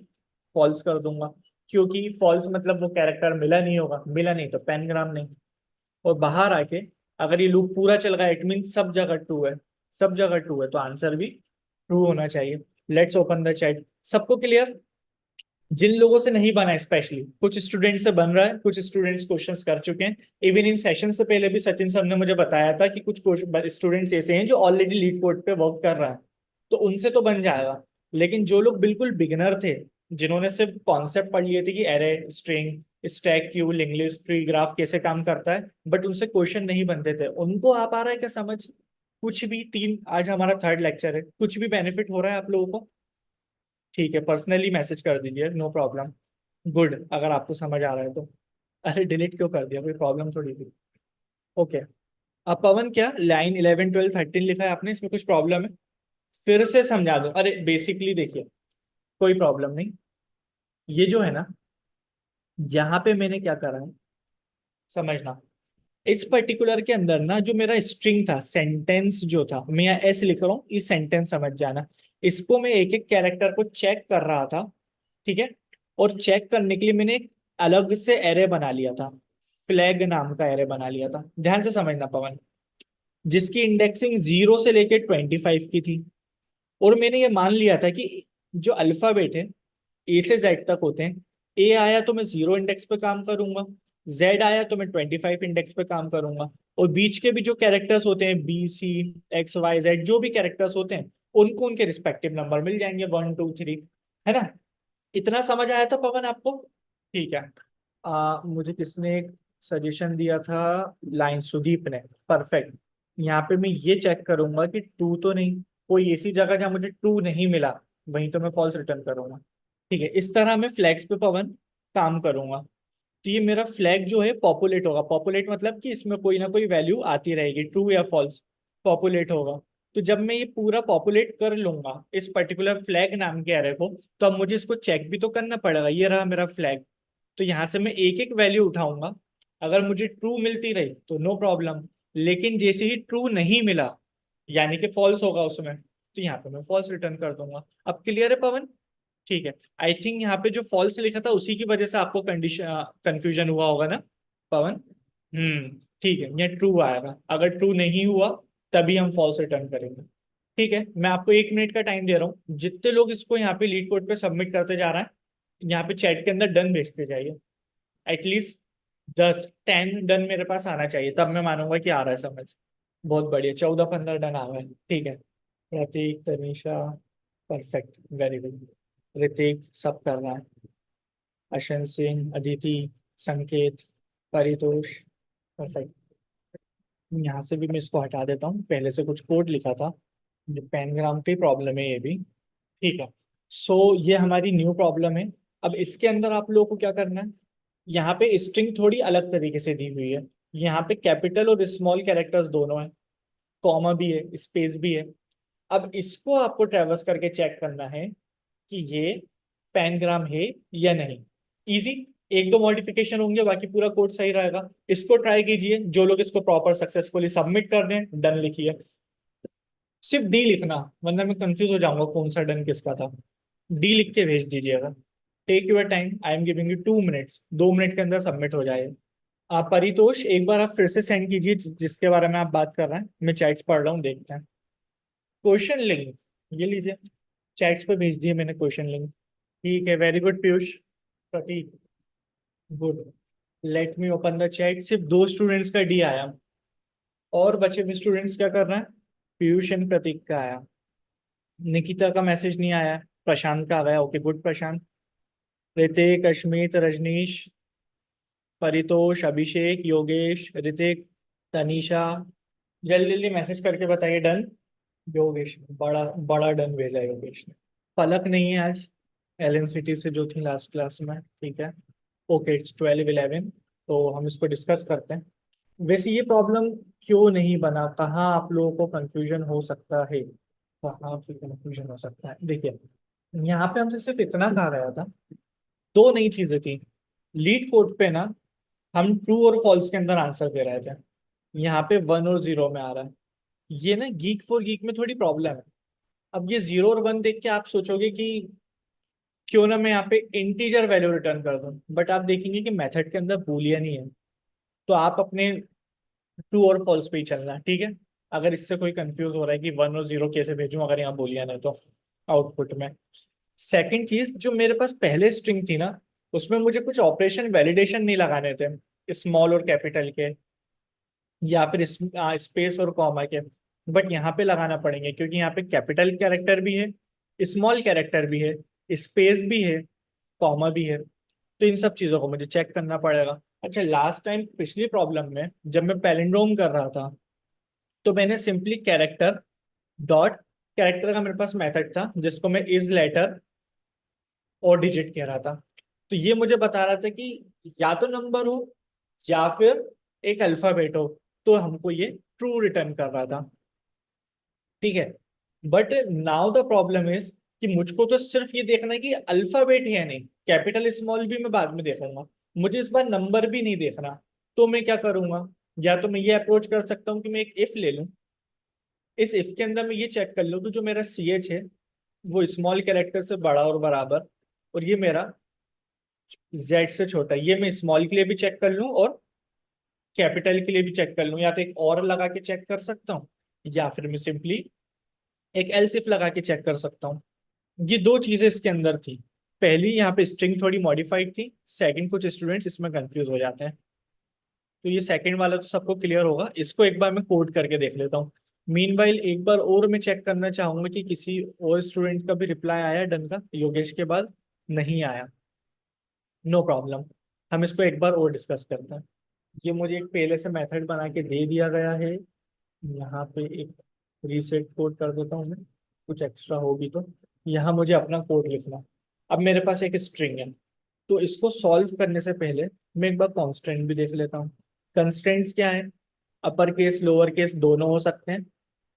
फॉल्स कर दूंगा, क्योंकि फॉल्स मतलब वो कैरेक्टर मिला नहीं होगा, मिला नहीं तो पेनग्राम नहीं। और बाहर आके अगर ये लूप पूरा चल गया, इट मीन सब जगह ट्रू है, सब जगह ट्रू है, तो आंसर भी ट्रू होना चाहिए। Let's open the chat. सबको क्लियर? जिन लोगों से नहीं बना है, स्पेशली कुछ स्टूडेंट से बन रहा है, कुछ स्टूडेंट्स क्वेश्चंस कर चुके हैं। इवन इन सेशन से पहले भी सचिन सर ने मुझे बताया था कि कुछ स्टूडेंट्स ऐसे हैं जो ऑलरेडी लीड कोड पे वर्क कर रहा है, तो उनसे तो बन जाएगा। लेकिन जो लोग बिल्कुल बिगिनर थे, जिन्होंने सिर्फ कॉन्सेप्ट पढ़ लिए थे कि array, string, stack, Q, link list, tree graph कैसे काम करता है, बट उनसे क्वेश्चन नहीं बनते थे, उनको आ पा रहा है क्या समझ? कुछ भी तीन, आज हमारा थर्ड लेक्चर है, कुछ भी बेनिफिट हो रहा है आप लोगों को? ठीक है, पर्सनली मैसेज कर दीजिए, नो प्रॉब्लम। गुड, अगर आपको समझ आ रहा है तो। अरे डिलीट क्यों कर दिया, कोई प्रॉब्लम थोड़ी थी। ओके। अब पवन, क्या लाइन 11 12 13 लिखा है आपने, इसमें कुछ प्रॉब्लम है? फिर से समझा दो। अरे बेसिकली देखिए, कोई प्रॉब्लम नहीं। ये जो है ना, यहाँ पे मैंने क्या करा है समझना। इस पर्टिकुलर के अंदर ना, जो मेरा स्ट्रिंग था, सेंटेंस जो था, मैं यहाँ एस लिख रहा हूँ, इस सेंटेंस समझ जाना। इसको मैं एक एक कैरेक्टर को चेक कर रहा था, ठीक है। और चेक करने के लिए मैंने एक अलग से एरे बना लिया था, फ्लैग नाम का एरे बना लिया था। ध्यान से समझना पवन, जिसकी इंडेक्सिंग 0 से लेके 25 की थी। और मैंने ये मान लिया था कि जो अल्फाबेट है, A से Z तक होते हैं। ए आया तो मैं 0 इंडेक्स पे काम करूंगा, जेड आया तो मैं 25 इंडेक्स पे काम करूंगा। और बीच के भी जो कैरेक्टर्स होते हैं, B C X Y Z, जो भी कैरेक्टर्स होते हैं, उनको उनके रिस्पेक्टिव नंबर मिल जाएंगे, 1 2 3, है ना? इतना समझ आया था पवन आपको? ठीक है। मुझे किसने एक सजेशन दिया था? लाइन सुदीप ने। परफेक्ट। यहाँ पे मैं ये चेक करूंगा कि ट्रू तो नहीं, कोई ऐसी जगह जहाँ मुझे ट्रू नहीं मिला, वहीं तो मैं फॉल्स रिटर्न करूंगा। ठीक है, इस तरह मैं फ्लैग्स पे पवन काम करूंगा। तो ये मेरा फ्लैग जो है पॉपुलेट होगा। पॉपुलेट मतलब कि इसमें कोई ना कोई वैल्यू आती रहेगी, ट्रू या फॉल्स, पॉपुलेट होगा। तो जब मैं ये पूरा पॉपुलेट कर लूंगा इस पर्टिकुलर फ्लैग नाम के एरे को, तो अब मुझे इसको चेक भी तो करना पड़ेगा। ये रहा मेरा फ्लैग, तो यहाँ से मैं एक एक वैल्यू उठाऊंगा। अगर मुझे ट्रू मिलती रही तो नो प्रॉब्लम, लेकिन जैसे ही ट्रू नहीं मिला, यानी कि फॉल्स होगा उसमें, तो यहाँ पे मैं फॉल्स रिटर्न कर दूंगा। अब क्लियर है पवन? ठीक है। आई थिंक यहाँ पे जो फॉल्स लिखा था उसी की वजह से आपको कंडीशन कंफ्यूजन हुआ होगा ना पवन? ठीक है, ये ट्रू आएगा। अगर ट्रू नहीं हुआ तभी हम फॉल्स रिटर्न करेंगे। ठीक है, मैं आपको 1 मिनट का टाइम दे रहा हूँ। जितने लोग इसको यहाँ पे लीड कोड पे सबमिट करते जा रहे हैं, यहाँ पे चैट के अंदर डन भेजते जाइए। एटलीस्ट 10 10 डन मेरे पास आना चाहिए, तब मैं मानूंगा कि आ रहा है समझ। बहुत बढ़िया, 14 15 डन आ गए। ठीक है। Prateek, Tanisha, perfect, very good. Hrithik सब कर रहा है। अशन सिंह, अदिति, संकेत, परितोष, परफेक्ट। यहाँ से भी मैं इसको हटा देता हूँ, पहले से कुछ कोड लिखा था, ये पेनग्राम की प्रॉब्लम है ये भी। ठीक है। सो ये हमारी न्यू प्रॉब्लम है। अब इसके अंदर आप लोगों को क्या करना है, यहाँ पे स्ट्रिंग थोड़ी अलग तरीके से दी हुई है। यहाँ पे कैपिटल और स्मॉल कैरेक्टर्स दोनों है, कॉमा भी है, स्पेस भी है। अब इसको आपको ट्रेवर्स करके चेक करना है कि ये पैनग्राम है या नहीं। इजी, एक दो मॉडिफिकेशन होंगे, बाकी पूरा कोड सही रहेगा। इसको ट्राई कीजिए, जो लोग इसको प्रॉपर सक्सेसफुली सबमिट कर दें, डन लिखिए। सिर्फ डी लिखना, वरना मैं कंफ्यूज हो जाऊंगा कौन सा डन किसका था। डी लिख के भेज दीजिएगा। Take your time, I am giving you 2 minutes, 2 minute के अंदर सबमिट हो जाएगा। आप परितोष एक बार आप फिर से सेंड कीजिए जिसके बारे में आप बात कर रहे हैं, मैं चैट्स पढ़ रहा हूँ, देखते हैं। क्वेश्चन लिंक ये लीजिए, चैट्स पे भेज दिए मैंने क्वेश्चन लिंक। ठीक है, very good Piyush, Pratik, good. Let me open the chat. सिर्फ 2 स्टूडेंट्स का डी आया, और बचे हुए स्टूडेंट्स क्या कर रहे हैं? पीयूष एंड प्रतीक का आया, निकिता का मैसेज नहीं आया, प्रशांत का आ गया। ओके गुड प्रशांत। ऋतिक, अश्मित, रजनीश, परितोष, अभिषेक, योगेश, ऋतिक, तनीषा, जल्दी जल्दी मैसेज करके बताइए डन। योगेश, बड़ा बड़ा डन भेजा है योगेश ने। पलक नहीं है आज, एलएनसीटी से जो थी लास्ट क्लास में, ठीक है। ओके, इट्स 12:11, तो हम इसको डिस्कस करते हैं। वैसे ये प्रॉब्लम क्यों नहीं बना, कहाँ आप लोगों को कंफ्यूजन हो सकता है, कहाँ पे कंफ्यूजन हो सकता है? देखिए, यहाँ पे हमसे सिर्फ इतना कहा गया था, दो नई चीजें थी। लीड कोड पे ना हम ट्रू और फॉल्स के अंदर आंसर दे रहे थे, यहाँ पे 1 और 0 में आ रहा है। ये ना गीक फॉर गीक में थोड़ी प्रॉब्लम है। अब ये 0 और 1 देख के आप सोचोगे कि क्यों ना मैं यहाँ पे इंटीजर वैल्यू रिटर्न कर दूं, बट आप देखेंगे कि मेथड के अंदर बूलियन ही है, तो आप अपने ट्रू और फॉल्स पे ही चलना, ठीक है। अगर इससे कोई कंफ्यूज हो रहा है कि 1 और 0 कैसे भेजूं अगर यहाँ बूलियन है तो आउटपुट में। सेकंड चीज, जो मेरे पास पहले स्ट्रिंग थी ना, उसमें मुझे कुछ ऑपरेशन वैलिडेशन नहीं लगाने थे, स्मॉल और कैपिटल के, या फिर स्पेस और कॉमा के। बट यहाँ पे लगाना पड़ेंगे, क्योंकि यहाँ पे कैपिटल कैरेक्टर भी है, स्मॉल कैरेक्टर भी है, स्पेस भी है, कॉमा भी है। तो इन सब चीजों को मुझे चेक करना पड़ेगा। अच्छा, लास्ट टाइम पिछली प्रॉब्लम में जब मैं पैलिंड्रोम कर रहा था, तो मैंने सिंपली कैरेक्टर डॉट, कैरेक्टर का मेरे पास मेथड था जिसको मैं इज लेटर और डिजिट कह रहा था। तो ये मुझे बता रहा था कि या तो नंबर हो या फिर एक अल्फाबेट हो, तो हमको ये ट्रू रिटर्न कर रहा था, ठीक है। But now the problem is कि मुझको तो सिर्फ ये देखना है कि अल्फाबेट है नहीं, कैपिटल स्मॉल भी मैं बाद में देखूंगा, मुझे इस बार नंबर भी नहीं देखना। तो मैं क्या करूंगा, या तो मैं ये अप्रोच कर सकता हूँ कि मैं एक इफ ले लूं, इस इफ के अंदर मैं ये चेक कर लूं कि जो मेरा सी एच है वो स्मॉल कैरेक्टर से बड़ा और बराबर, और ये मेरा जेड से छोटा है। ये मैं स्मॉल के लिए भी चेक कर लूं और कैपिटल के लिए भी चेक कर लूं, या तो एक और लगा के चेक कर सकता हूँ, या फिर मैं सिंपली एक एल्स इफ लगा के चेक कर सकता हूँ। ये दो चीजें इसके अंदर थी। पहली, यहाँ पे स्ट्रिंग थोड़ी मॉडिफाइड थी। सेकंड, कुछ स्टूडेंट्स इसमें कंफ्यूज हो जाते हैं। तो ये सेकंड वाला तो सबको क्लियर होगा, इसको एक बार मैं कोड करके देख लेता हूँ। मीनवाइल एक बार और मैं चेक करना चाहूंगा कि किसी और स्टूडेंट का भी रिप्लाई आया डन का, योगेश के बाद नहीं आया। नो प्रॉब्लम, हम इसको एक बार और डिस्कस करते हैं। ये मुझे एक पहले से मेथड बना के दे दिया गया है। यहाँ पे एक रीसेट कोड कर देता हूँ मैं, कुछ एक्स्ट्रा होगी तो। यहाँ मुझे अपना कोड लिखना। अब मेरे पास एक स्ट्रिंग है, तो इसको सॉल्व करने से पहले मैं एक बार कॉन्स्टेंट भी देख लेता हूँ। कंस्ट्रेंट्स क्या है? अपर केस लोअर केस दोनों हो सकते हैं।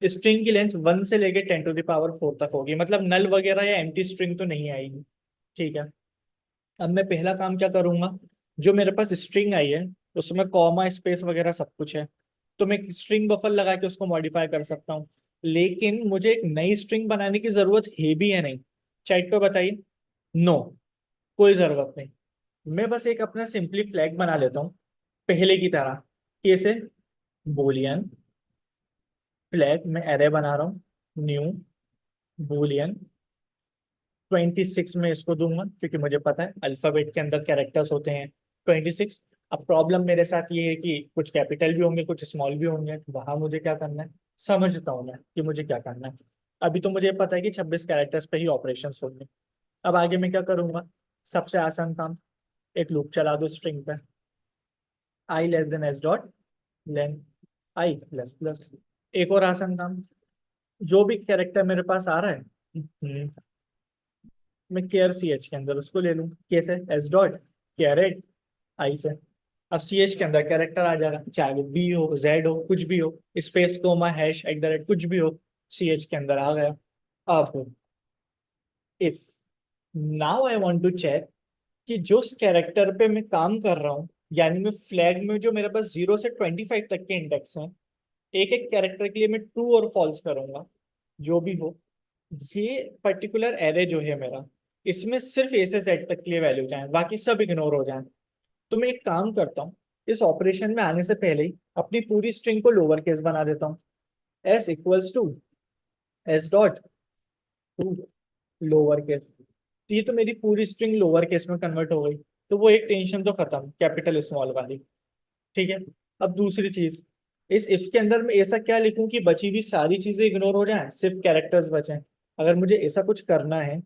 स्ट्रिंग की लेंथ 1 से लेके 10⁴ तक होगी, मतलब नल वगैरह या एम्प्टी स्ट्रिंग तो नहीं आएगी, ठीक है। अब मैं पहला काम क्या करूंगा, जो मेरे पास स्ट्रिंग आई है उसमें कॉमा स्पेस वगैरह सब कुछ है, तो मैं स्ट्रिंग बफर लगा के उसको मॉडिफाई कर सकता हूँ। लेकिन मुझे एक नई स्ट्रिंग बनाने की जरूरत है भी है नहीं? चैट पे बताइए। नो, कोई जरूरत नहीं। मैं बस एक अपना सिंपली फ्लैग बना लेता हूँ, पहले की तरह। कैसे? बोलियन फ्लैग, मैं एरे बना रहा हूँ, न्यू बोलियन 26 में इसको दूंगा, क्योंकि मुझे पता है अल्फाबेट के अंदर कैरेक्टर्स होते हैं 26। अब प्रॉब्लम मेरे साथ ये है कि कुछ कैपिटल भी होंगे कुछ स्मॉल भी होंगे, वहां मुझे क्या करना है, समझता हूँ मैं कि मुझे क्या करना है। अभी तो मुझे पता है कि 26 कैरेक्टर्स पे ही ऑपरेशन होंगे। अब आगे मैं क्या करूंगा, सबसे आसान काम, एक लूप चला दो स्ट्रिंग पे, I less than S dot length I plus plus. एक और आसान काम, जो भी कैरेक्टर मेरे पास आ रहा है, मैं केयर सी एच के अंदर उसको ले लूँ, कैसे? एस डॉट कैरेट आई से। अब सी एच के अंदर कैरेक्टर आ जाएगा, चाहे वो बी हो जेड हो कुछ भी हो, space comma hash at the rate कुछ भी हो, सी एच के अंदर आ गया। अब if now I want to check कि जो कैरेक्टर पे मैं काम कर रहा हूँ, यानी मैं फ्लैग में जो मेरे पास 0 से 25 तक के इंडेक्स हैं, एक एक कैरेक्टर के लिए मैं ट्रू और फॉल्स करूंगा, जो भी हो। ये पर्टिकुलर एरे जो है मेरा, इसमें सिर्फ ए से जेड तक के लिए वैल्यू जाए, बाकी सब इग्नोर हो जाए। तो मैं एक काम करता हूँ, इस ऑपरेशन में आने से पहले ही अपनी पूरी स्ट्रिंग को लोअर केस बना देता हूँ। S equals to S dot to lower case. तो ये तो मेरी पूरी स्ट्रिंग लोअर केस में कन्वर्ट हो गई, तो वो एक टेंशन तो खत्म, कैपिटल स्मॉल वाली, ठीक है। अब दूसरी चीज, इस इफ के अंदर मैं ऐसा क्या लिखूं कि बची हुई सारी चीजें इग्नोर हो जाएं, सिर्फ कैरेक्टर्स बचें? अगर मुझे ऐसा कुछ करना है,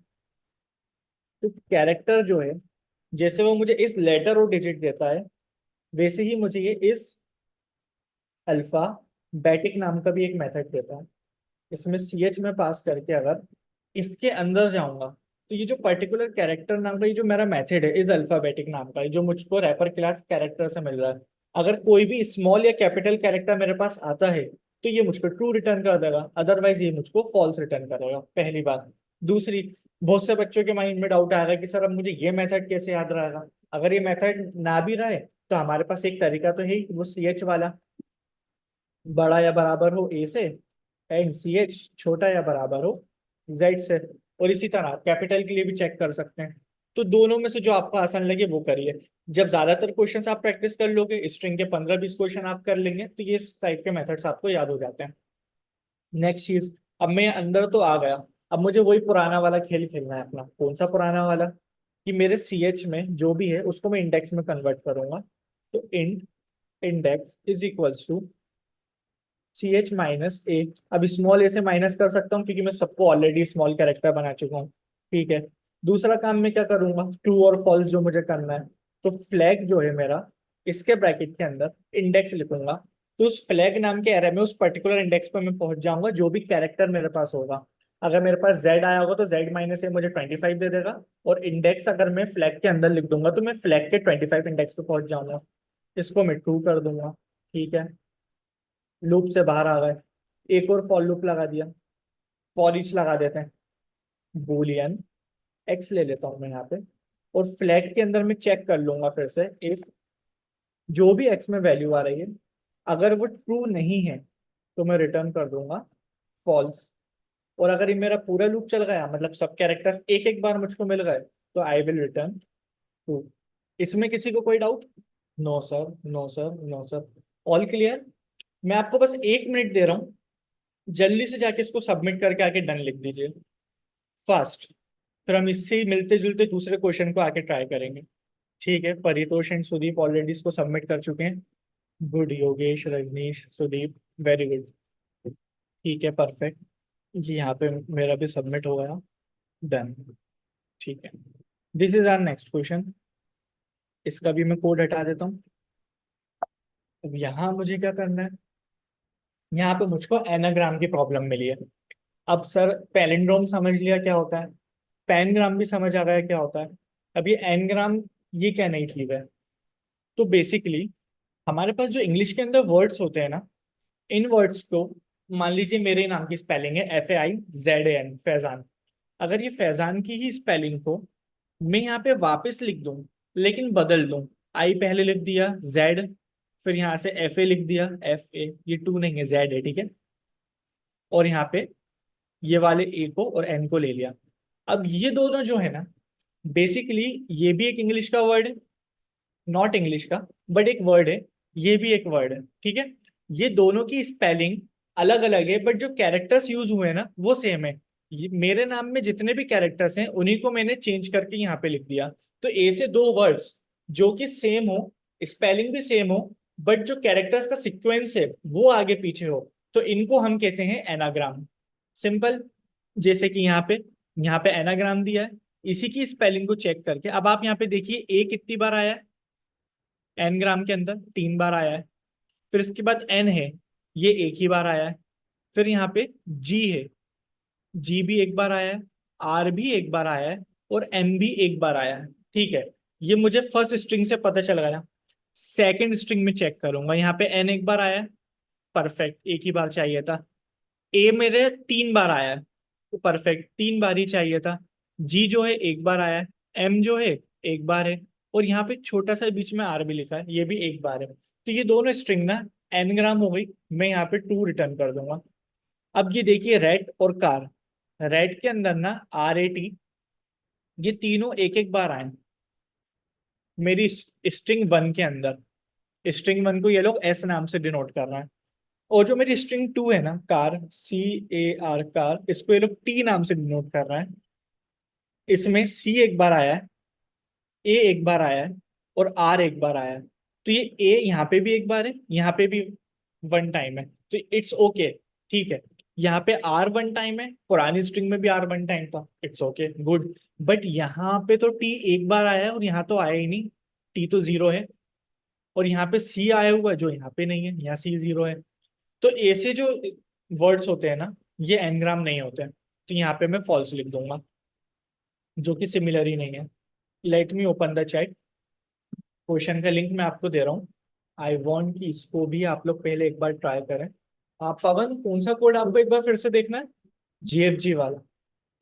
तो कैरेक्टर जो है, जैसे वो मुझे इस लेटर और डिजिट देता है, वैसे ही मुझे ये इस अल्फा बैटिक नाम का भी एक मेथड देता है। इसमें सी एच में पास करके अगर इसके अंदर जाऊंगा, तो ये जो पर्टिकुलर कैरेक्टर नाम का ये जो मेरा मेथड है इज अल्फाबेटिक नाम का, ये जो मुझको रैपर क्लास कैरेक्टर से मिल रहा है, अगर कोई भी स्मॉल या कैपिटल कैरेक्टर मेरे पास आता है तो ये मुझको ट्रू रिटर्न कर देगा, अदरवाइज ये मुझको फॉल्स रिटर्न करेगा, पहली बात। दूसरी, बहुत से बच्चों के माइंड में डाउट आएगा कि सर अब मुझे ये मेथड कैसे याद रहेगा। अगर ये मेथड ना भी रहे तो हमारे पास एक तरीका तो है ही, वो सी एच वाला, बड़ा या बराबर हो ए से, एंड सी एच छोटा या बराबर हो जेड से। और इसी तरह कैपिटल के लिए भी चेक कर सकते हैं। तो दोनों में से जो आपको आसान लगे वो करिए। जब ज्यादातर क्वेश्चंस आप प्रैक्टिस कर लोगे, स्ट्रिंग के 15-20 क्वेश्चन आप कर लेंगे, तो ये इस टाइप के मेथड्स आपको याद हो जाते हैं। नेक्स्ट चीज, अब मैं अंदर तो आ गया, अब मुझे वही पुराना वाला खेल खेलना है अपना। कौन सा पुराना वाला? कि मेरे सी एच में जो भी है उसको मैं इंडेक्स में कन्वर्ट करूंगा। तो int index is equals to C H minus A. अब स्मॉल ए से माइनस कर सकता हूँ क्योंकि मैं सबको ऑलरेडी स्मॉल कैरेक्टर बना चुका हूँ। ठीक है, दूसरा काम मैं क्या करूंगा, ट्रू और फॉल्स जो मुझे करना है, तो फ्लैग जो है मेरा, इसके ब्रैकेट के अंदर इंडेक्स लिखूंगा। तो उस फ्लैग नाम के एरे में उस पर्टिकुलर इंडेक्स पर मैं पहुंच जाऊंगा जो भी कैरेक्टर मेरे पास होगा। अगर मेरे पास जेड आया होगा तो जेड माइनस ए मुझे 25 दे देगा, और इंडेक्स अगर मैं फ्लैग के अंदर लिख दूंगा तो मैं फ्लैग के 25 इंडेक्स पे पहुंच जाऊंगा। इसको मैं ट्रू कर दूंगा। ठीक है, लूप से बाहर आ गए, एक और फॉर लूप लगा दिया, फॉर ईच लगा देते हैं, बूलियन एक्स ले लेता हूं मैं यहाँ पे, और फ्लैग के अंदर मैं चेक कर लूंगा फिर से, इफ जो भी एक्स में वैल्यू आ रही है अगर वो ट्रू नहीं है तो मैं रिटर्न कर दूंगा फॉल्स। और अगर ये मेरा पूरा लूप चल गया, मतलब सब कैरेक्टर्स एक एक बार मुझको मिल गए, तो आई विल रिटर्न ट्रू। इसमें किसी को कोई doubt? No sir, no sir, no sir, all clear. मैं आपको बस 1 मिनट दे रहा हूँ, जल्दी से जाके इसको सबमिट करके आके डन लिख दीजिए फास्ट। फिर हम इससे ही मिलते जुलते दूसरे क्वेश्चन को आके ट्राई करेंगे। ठीक है, परितोष एंड सुदीप ऑलरेडी इसको सबमिट कर चुके हैं। Good, Yogesh, Rajnish, Sudeep, very good. ठीक है, परफेक्ट। जी यहाँ पे मेरा भी सबमिट हो गया, डन। ठीक है, this is our next question. इसका भी मैं कोड हटा देता हूँ। अब यहाँ मुझे क्या करना है, यहाँ पे मुझको एनाग्राम की प्रॉब्लम मिली है। अब सर पैलिंड्रोम समझ लिया क्या होता है, पैनग्राम भी समझ आ गया क्या होता है, अब ये एनग्राम, ये क्या नई चीज है? तो बेसिकली हमारे पास जो इंग्लिश के अंदर वर्ड्स होते हैं ना, इन वर्ड्स को, मान लीजिए मेरे नाम की स्पेलिंग है FAIZAN, फैजान। अगर ये फैजान की ही स्पेलिंग को मैं यहाँ पे वापस लिख दूं, लेकिन बदल दूं, आई पहले लिख दिया, जेड, फिर यहाँ से FA लिख दिया, FA, ये टू नहीं है, जेड है, ठीक है, और यहाँ पे ये वाले ए को और एन को ले लिया। अब ये दोनों जो है ना, बेसिकली ये भी एक इंग्लिश का वर्ड है, नॉट इंग्लिश का, बट एक वर्ड है, ये भी एक वर्ड है, ठीक है। ये दोनों की स्पेलिंग अलग अलग है, बट जो कैरेक्टर्स यूज हुए हैं ना वो सेम है। मेरे नाम में जितने भी कैरेक्टर्स हैं उन्हीं को मैंने चेंज करके यहाँ पे लिख दिया। तो ए से दो वर्ड्स जो कि सेम हो, स्पेलिंग भी सेम हो, बट जो कैरेक्टर्स का सिक्वेंस है वो आगे पीछे हो, तो इनको हम कहते हैं एनाग्राम। सिंपल। जैसे कि यहाँ पे एनाग्राम दिया है, इसी की स्पेलिंग को चेक करके अब आप यहाँ पे देखिए ए कितनी बार आया है, एन ग्राम के अंदर 3 बार आया है। फिर इसके बाद एन है, ये एक ही बार आया है। फिर यहाँ पे जी है, जी भी एक बार आया है, आर भी एक बार आया है, और एम भी एक बार आया है। ठीक है, ये मुझे फर्स्ट स्ट्रिंग से पता चल गया। सेकंड स्ट्रिंग में चेक करूंगा, यहाँ पे एन एक बार आया है, परफेक्ट, एक ही बार चाहिए था। ए मेरे 3 बार आया है, तो परफेक्ट, 3 बार ही चाहिए था। जी जो है एक बार आया है, एम जो है एक बार है, और यहाँ पे छोटा सा बीच में आर भी लिखा है, ये भी एक बार है। तो ये दोनों स्ट्रिंग ना एन ग्राम हो गई, मैं यहाँ पे टू रिटर्न कर दूंगा। अब ये देखिए रेट और कार, रेट के अंदर ना RAT, ये तीनों एक एक बार आए मेरी स्ट्रिंग वन के अंदर। स्ट्रिंग वन को ये लोग एस नाम से डिनोट कर रहे हैं। और जो मेरी स्ट्रिंग टू है ना, कार, CAR, कार, इसको ये लोग T नाम से डिनोट कर रहे हैं। इसमें C एक बार आया है, A एक बार आया है, और R एक बार आया है। तो ये A यहाँ पे भी एक बार है, यहाँ पे भी वन टाइम है, तो इट्स ओके। ठीक है, यहाँ पे R वन टाइम है, पुरानी स्ट्रिंग में भी R वन टाइम था, इट्स ओके, गुड। बट यहाँ पे तो T एक बार आया है और यहाँ तो आया ही नहीं, T तो 0 है। और यहाँ पे C आया हुआ है जो यहाँ पे नहीं है, यहाँ C 0 है। तो ऐसे जो वर्ड्स होते हैं ना, ये एनग्राम नहीं होते हैं, तो यहाँ पे मैं फॉल्स लिख दूंगा। जो कि सिमिलर ही नहीं है। Late me open the chat. Question का लिंक मैं आपको दे रहा हूँ। आई वॉन्ट कि इसको भी आप लोग पहले एक बार ट्राई करें। आप पवन, कौन सा कोड आपको एक बार फिर से देखना है? GFG वाला।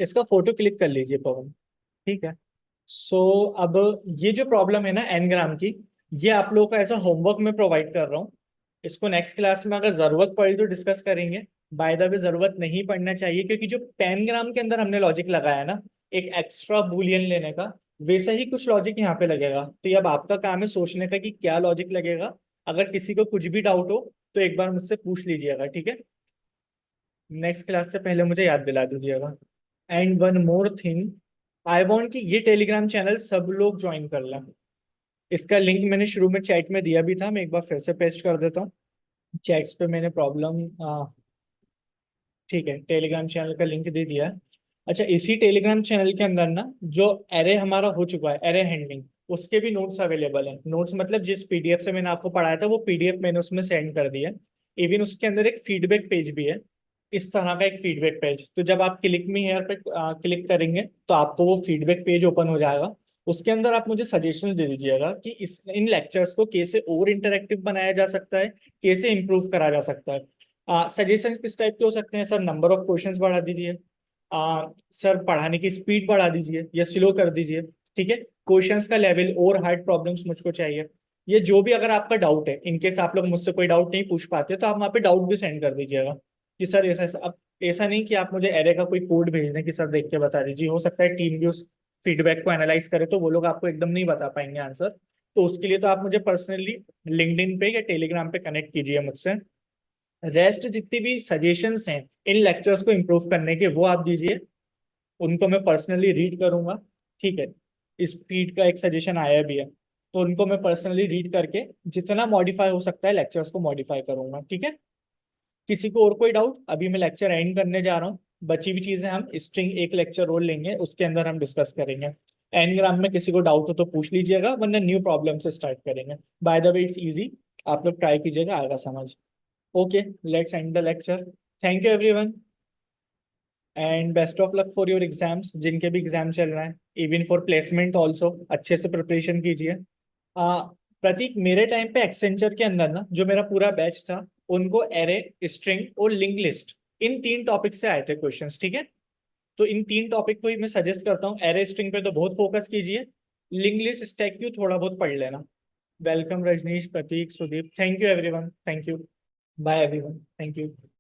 इसका फोटो क्लिक कर लीजिए पवन। ठीक है। सो अब ये जो प्रॉब्लम है ना एन ग्राम की, ये आप लोगों को एज अ होमवर्क में प्रोवाइड कर रहा हूँ। इसको नेक्स्ट क्लास में अगर जरूरत पड़ी तो डिस्कस करेंगे। बाय द वे जरूरत नहीं पड़ना चाहिए, क्योंकि जो पेन ग्राम के अंदर हमने लॉजिक लगाया ना, एक एक्स्ट्रा बुलियन लेने का, वैसा ही कुछ लॉजिक यहाँ पे लगेगा। तो ये अब आपका काम है सोचने का कि क्या लॉजिक लगेगा। अगर किसी को कुछ भी डाउट हो तो एक बार मुझसे पूछ लीजिएगा, ठीक है? नेक्स्ट क्लास से पहले मुझे याद दिला दीजिएगा। And one more thing, I want कि ये टेलीग्राम चैनल सब लोग ज्वाइन कर लें। इसका लिंक मैंने शुरू में चैट में दिया भी था, मैं एक बार फिर से पेस्ट कर देता हूँ। चैट्स पे मैंने प्रॉब्लम, ठीक है, टेलीग्राम चैनल का लिंक दे दिया है। अच्छा, इसी टेलीग्राम चैनल के अंदर ना जो एरे हमारा हो चुका है, एरे हैंडलिंग, उसके भी नोट्स अवेलेबल हैं। नोट्स मतलब जिस पीडीएफ से मैंने आपको पढ़ाया था वो पीडीएफ मैंने उसमें सेंड कर दिया है। इवन उसके अंदर एक फीडबैक पेज भी है, इस तरह का एक फीडबैक पेज। तो जब आप क्लिक मी हेयर पे क्लिक करेंगे तो आपको वो फीडबैक पेज ओपन हो जाएगा। उसके अंदर आप मुझे सजेशन दे दीजिएगा कि इस इन लेक्चर्स को कैसे और इंटरेक्टिव बनाया जा सकता है, कैसे इंप्रूव करा जा सकता है। सजेशन किस टाइप के हो सकते हैं? सर नंबर ऑफ क्वेश्चंस बढ़ा दीजिए, सर पढ़ाने की स्पीड बढ़ा दीजिए या स्लो कर दीजिए, ठीक है, क्वेश्चंस का लेवल और हार्ड प्रॉब्लम्स मुझको चाहिए। ये जो भी अगर आपका डाउट है, इनकेस आप लोग मुझसे कोई डाउट नहीं पूछ पाते तो आप वहाँ पे डाउट भी सेंड कर दीजिएगा कि सर ऐसा ऐसा। अब ऐसा नहीं कि आप मुझे एरे का कोई कोड भेज दें कि सर देख के बता दीजिए, हो सकता है टीम भी उस फीडबैक को एनालाइज करे तो वो लोग आपको एकदम नहीं बता पाएंगे आंसर। तो उसके लिए तो आप मुझे पर्सनली लिंक्डइन पे या टेलीग्राम पे कनेक्ट कीजिए मुझसे। रेस्ट जितनी भी सजेशंस हैं इन लेक्चर्स को इम्प्रूव करने के, वो आप दीजिए, उनको मैं पर्सनली रीड करूंगा। ठीक है, इस पीड का एक सजेशन आया भी है, तो उनको मैं पर्सनली रीड करके जितना मॉडिफाई हो सकता है लेक्चर्स को मॉडिफाई करूंगा, ठीक है? किसी को और कोई डाउट? अभी मैं लेक्चर एंड करने जा रहा हूँ। बची हुई चीजें हम स्ट्रिंग एक लेक्चर और लेंगे, उसके अंदर हम डिस्कस करेंगे। एन ग्राम में किसी को डाउट हो तो पूछ लीजिएगा, वरना न्यू प्रॉब्लम से स्टार्ट करेंगे। By the way it's easy, आप लोग ट्राई कीजिएगा, आएगा समझ। Okay, let's end the lecture. Thank you everyone and best of luck for your exams, जिनके भी एग्जाम चल रहे हैं, इवन फॉर प्लेसमेंट ऑल्सो अच्छे से प्रिपरेशन कीजिए। प्रतीक, मेरे टाइम पे एक्सेंचर के अंदर ना जो मेरा पूरा बैच था, उनको एरे, स्ट्रिंग और लिंक लिस्ट, इन 3 टॉपिक से आए थे क्वेश्चंस, ठीक है? तो इन 3 टॉपिक को ही मैं सजेस्ट करता हूँ। एरे स्ट्रिंग पे तो बहुत फोकस कीजिए, लिंक लिस्ट स्टैक क्यू थोड़ा बहुत पढ़ लेना। Welcome Rajnish, Pratik, Sudeep, thank you everyone, thank you. Bye everyone, thank you.